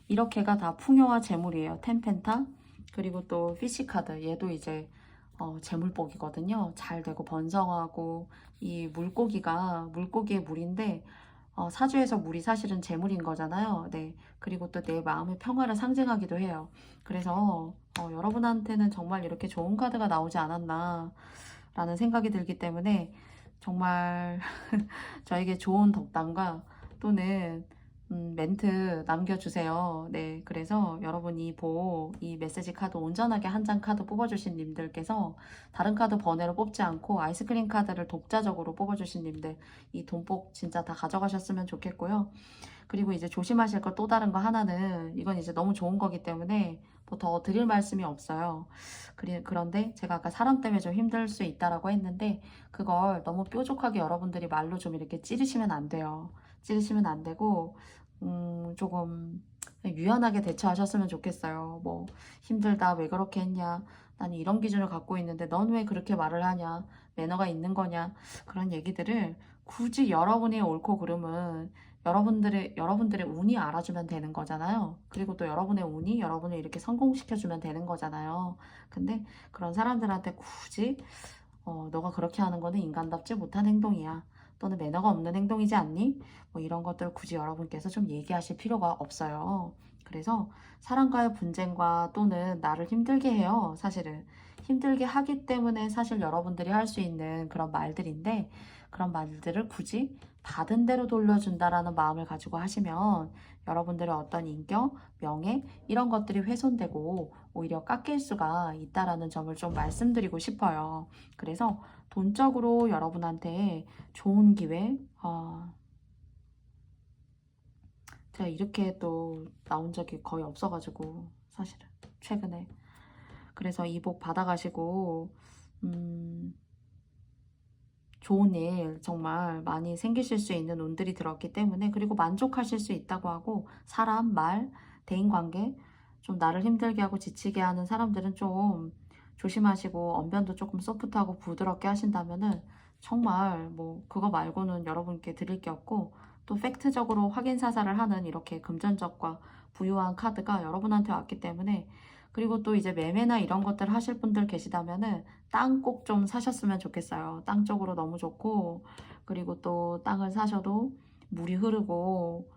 이렇게가 다 풍요와 재물이에요. 텐펜타, 그리고 또 피시 카드, 얘도 이제 재물복이거든요. 잘 되고 번성하고, 이 물고기의 물인데 사주에서 물이 사실은 재물인 거잖아요. 네. 그리고 또 내 마음의 평화를 상징하기도 해요. 그래서 여러분한테는 정말 이렇게 좋은 카드가 나오지 않았나 라는 생각이 들기 때문에 정말 저에게 좋은 덕담과 또는 멘트 남겨주세요. 네, 그래서 여러분이 이 메시지 카드 온전하게 한 장 카드 뽑아주신 님들께서 다른 카드 번외로 뽑지 않고 아이스크림 카드를 독자적으로 뽑아주신 님들, 이 돈복 진짜 다 가져가셨으면 좋겠고요. 그리고 이제 조심하실 거 또 다른 거 하나는, 이건 이제 너무 좋은 거기 때문에 뭐 더 드릴 말씀이 없어요. 그런데 제가 아까 사람 때문에 좀 힘들 수 있다라고 했는데, 그걸 너무 뾰족하게 여러분들이 말로 좀 이렇게 찌르시면 안 돼요. 찌르시면 안 되고, 조금 유연하게 대처하셨으면 좋겠어요. 뭐, 힘들다, 왜 그렇게 했냐, 나는 이런 기준을 갖고 있는데 넌 왜 그렇게 말을 하냐, 매너가 있는 거냐, 그런 얘기들을 굳이 여러분의 옳고 그름은 여러분들의 운이 알아주면 되는 거잖아요. 그리고 또 여러분의 운이 여러분을 이렇게 성공시켜주면 되는 거잖아요. 근데 그런 사람들한테 굳이 너가 그렇게 하는 거는 인간답지 못한 행동이야, 또는 매너가 없는 행동이지 않니? 뭐 이런 것들 굳이 여러분께서 좀 얘기하실 필요가 없어요. 그래서 사람과의 분쟁과 또는 나를 힘들게 해요. 사실은 힘들게 하기 때문에 사실 여러분들이 할 수 있는 그런 말들인데, 그런 말들을 굳이 받은 대로 돌려준다라는 마음을 가지고 하시면 여러분들의 어떤 인격, 명예 이런 것들이 훼손되고 오히려 깎일 수가 있다라는 점을 좀 말씀드리고 싶어요. 그래서 돈적으로 여러분한테 좋은 기회, 제가 이렇게 또 나온 적이 거의 없어가지고 사실은 최근에. 그래서 이 복 받아가시고 좋은 일 정말 많이 생기실 수 있는 운들이 들었기 때문에, 그리고 만족하실 수 있다고 하고, 사람, 말, 대인관계 좀 나를 힘들게 하고 지치게 하는 사람들은 좀 조심하시고, 언변도 조금 소프트하고 부드럽게 하신다면은 정말 뭐 그거 말고는 여러분께 드릴 게 없고, 또 팩트적으로 확인 사살을 하는 이렇게 금전적과 부유한 카드가 여러분한테 왔기 때문에. 그리고 또 이제 매매나 이런 것들 하실 분들 계시다면은 땅 꼭 좀 사셨으면 좋겠어요. 땅 쪽으로 너무 좋고, 그리고 또 땅을 사셔도 물이 흐르고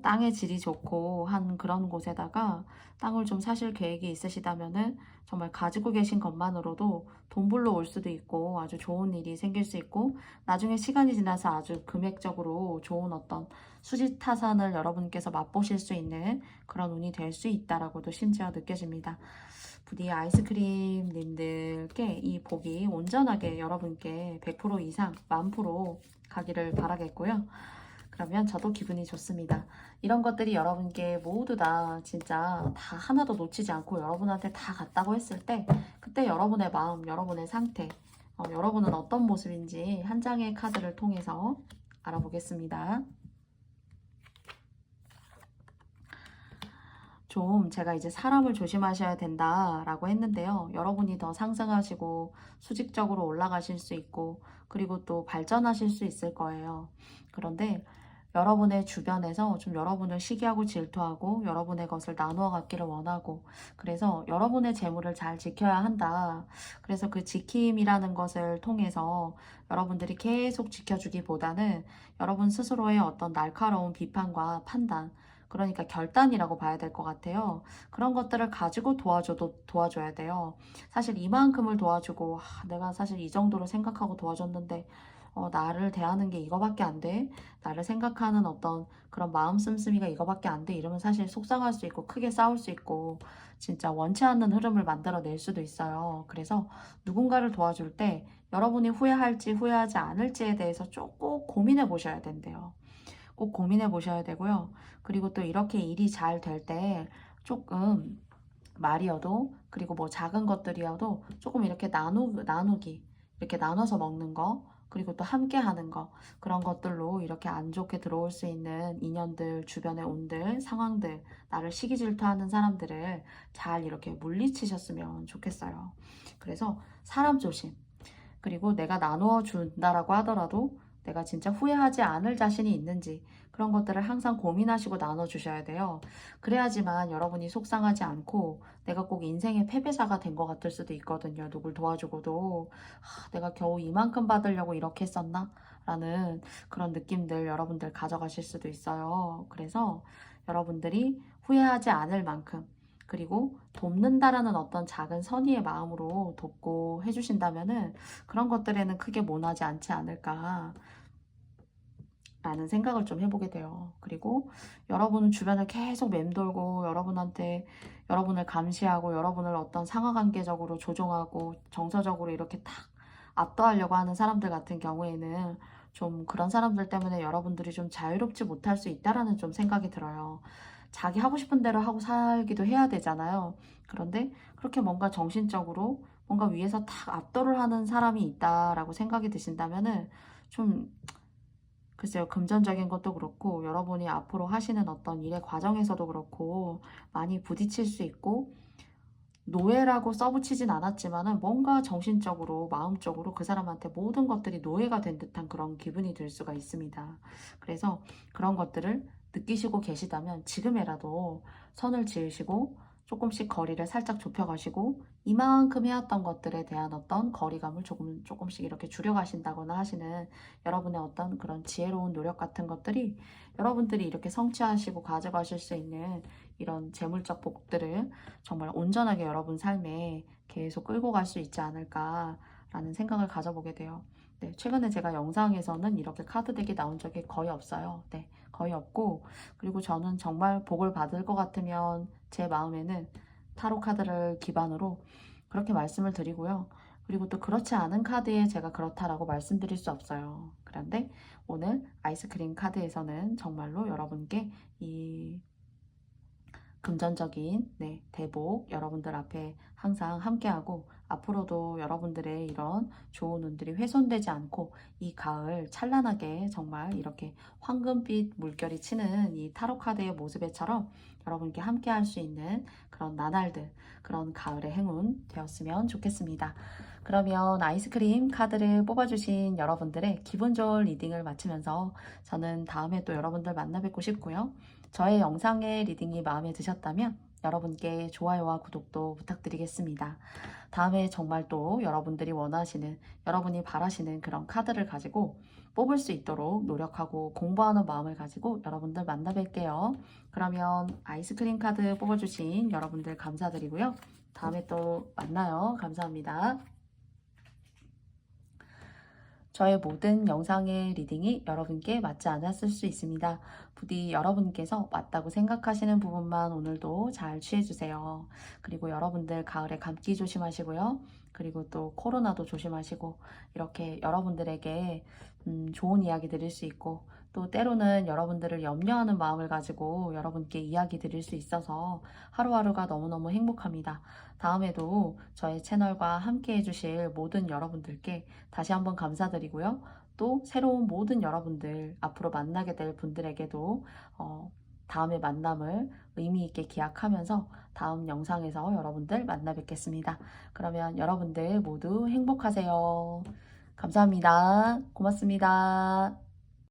땅의 질이 좋고 한 그런 곳에다가 땅을 좀 사실 계획이 있으시다면은 정말 가지고 계신 것만으로도 돈 벌러 올 수도 있고 아주 좋은 일이 생길 수 있고, 나중에 시간이 지나서 아주 금액적으로 좋은 어떤 수지 타산을 여러분께서 맛보실 수 있는 그런 운이 될 수 있다라고도 심지어 느껴집니다. 부디 아이스크림님들께 이 복이 온전하게 여러분께 100% 이상, 1000% 가기를 바라겠고요. 그러면 저도 기분이 좋습니다. 이런 것들이 여러분께 모두 다 진짜 다 하나도 놓치지 않고 여러분한테 다 갔다고 했을 때, 그때 여러분의 마음, 여러분의 상태, 여러분은 어떤 모습인지 한 장의 카드를 통해서 알아보겠습니다. 좀 제가 이제 사람을 조심하셔야 된다라고 했는데요. 여러분이 더 상승하시고 수직적으로 올라가실 수 있고, 그리고 또 발전하실 수 있을 거예요. 그런데 여러분의 주변에서 좀 여러분을 시기하고 질투하고 여러분의 것을 나누어 갖기를 원하고, 그래서 여러분의 재물을 잘 지켜야 한다. 그래서 그 지킴이라는 것을 통해서 여러분들이 계속 지켜주기보다는 여러분 스스로의 어떤 날카로운 비판과 판단, 그러니까 결단이라고 봐야 될 것 같아요. 그런 것들을 가지고 도와줘야 돼요. 사실 이만큼을 도와주고, 내가 사실 이 정도로 생각하고 도와줬는데 나를 대하는 게 이거밖에 안 돼? 나를 생각하는 어떤 그런 마음 씀씀이가 이거밖에 안 돼? 이러면 사실 속상할 수 있고 크게 싸울 수 있고 진짜 원치 않는 흐름을 만들어낼 수도 있어요. 그래서 누군가를 도와줄 때 여러분이 후회할지 후회하지 않을지에 대해서 조금 고민해 보셔야 된대요. 꼭 고민해 보셔야 되고요. 그리고 또 이렇게 일이 잘 될 때 조금 말이어도, 그리고 뭐 작은 것들이어도 조금 이렇게 나누기, 이렇게 나눠서 먹는 거, 그리고 또 함께 하는 거, 그런 것들로 이렇게 안 좋게 들어올 수 있는 인연들, 주변의 온들, 상황들, 나를 시기 질투하는 사람들을 잘 이렇게 물리치셨으면 좋겠어요. 그래서 사람 조심, 그리고 내가 나누어 준다라고 하더라도 내가 진짜 후회하지 않을 자신이 있는지, 그런 것들을 항상 고민하시고 나눠주셔야 돼요. 그래야지만 여러분이 속상하지 않고 내가 꼭 인생의 패배자가 된 것 같을 수도 있거든요. 누굴 도와주고도 내가 겨우 이만큼 받으려고 이렇게 했었나? 라는 그런 느낌들 여러분들 가져가실 수도 있어요. 그래서 여러분들이 후회하지 않을 만큼, 그리고 돕는다라는 어떤 작은 선의의 마음으로 돕고 해주신다면은 그런 것들에는 크게 모나지 않지 않을까 라는 생각을 좀 해보게 돼요. 그리고 여러분은 주변을 계속 맴돌고 여러분한테 여러분을 감시하고 여러분을 어떤 상하관계적으로 조종하고 정서적으로 이렇게 탁 압도하려고 하는 사람들 같은 경우에는 좀 그런 사람들 때문에 여러분들이 좀 자유롭지 못할 수 있다라는 좀 생각이 들어요. 자기 하고 싶은 대로 하고 살기도 해야 되잖아요. 그런데 그렇게 뭔가 정신적으로 뭔가 위에서 탁 압도를 하는 사람이 있다라고 생각이 드신다면은 좀 글쎄요, 금전적인 것도 그렇고 여러분이 앞으로 하시는 어떤 일의 과정에서도 그렇고 많이 부딪힐 수 있고 노예라고 써붙이진 않았지만은 뭔가 정신적으로 마음적으로 그 사람한테 모든 것들이 노예가 된 듯한 그런 기분이 들 수가 있습니다. 그래서 그런 것들을 느끼시고 계시다면 지금이라도 선을 지으시고 조금씩 거리를 살짝 좁혀가시고 이만큼 해왔던 것들에 대한 어떤 거리감을 조금씩 이렇게 줄여가신다거나 하시는 여러분의 어떤 그런 지혜로운 노력 같은 것들이 여러분들이 이렇게 성취하시고 가져가실 수 있는 이런 재물적 복들을 정말 온전하게 여러분 삶에 계속 끌고 갈 수 있지 않을까라는 생각을 가져보게 돼요. 네, 최근에 제가 영상에서는 이렇게 카드덱이 나온 적이 거의 없어요. 네, 거의 없고, 그리고 저는 정말 복을 받을 것 같으면 제 마음에는 타로 카드를 기반으로 그렇게 말씀을 드리고요. 그리고 또 그렇지 않은 카드에 제가 그렇다라고 말씀드릴 수 없어요. 그런데 오늘 아이스크림 카드에서는 정말로 여러분께 이 금전적인 대복 여러분들 앞에 항상 함께하고 앞으로도 여러분들의 이런 좋은 운들이 훼손되지 않고 이 가을 찬란하게 정말 이렇게 황금빛 물결이 치는 이 타로 카드의 모습에처럼 여러분께 함께할 수 있는 그런 나날들, 그런 가을의 행운 되었으면 좋겠습니다. 그러면 아이스크림 카드를 뽑아주신 여러분들의 기분 좋은 리딩을 마치면서 저는 다음에 또 여러분들 만나 뵙고 싶고요. 저의 영상의 리딩이 마음에 드셨다면 여러분께 좋아요와 구독도 부탁드리겠습니다. 다음에 정말 또 여러분들이 원하시는, 여러분이 바라시는 그런 카드를 가지고 뽑을 수 있도록 노력하고 공부하는 마음을 가지고 여러분들 만나 뵐게요. 그러면 아이스크림 카드 뽑아주신 여러분들 감사드리고요. 다음에 또 만나요. 감사합니다. 저의 모든 영상의 리딩이 여러분께 맞지 않았을 수 있습니다. 부디 여러분께서 맞다고 생각하시는 부분만 오늘도 잘 취해주세요. 그리고 여러분들 가을에 감기 조심하시고요. 그리고 또 코로나도 조심하시고 이렇게 여러분들에게 좋은 이야기 드릴 수 있고 또 때로는 여러분들을 염려하는 마음을 가지고 여러분께 이야기 드릴 수 있어서 하루하루가 너무너무 행복합니다. 다음에도 저의 채널과 함께 해주실 모든 여러분들께 다시 한번 감사드리고요. 또 새로운 모든 여러분들, 앞으로 만나게 될 분들에게도 다음의 만남을 의미 있게 기약하면서 다음 영상에서 여러분들 만나 뵙겠습니다. 그러면 여러분들 모두 행복하세요. 감사합니다. 고맙습니다.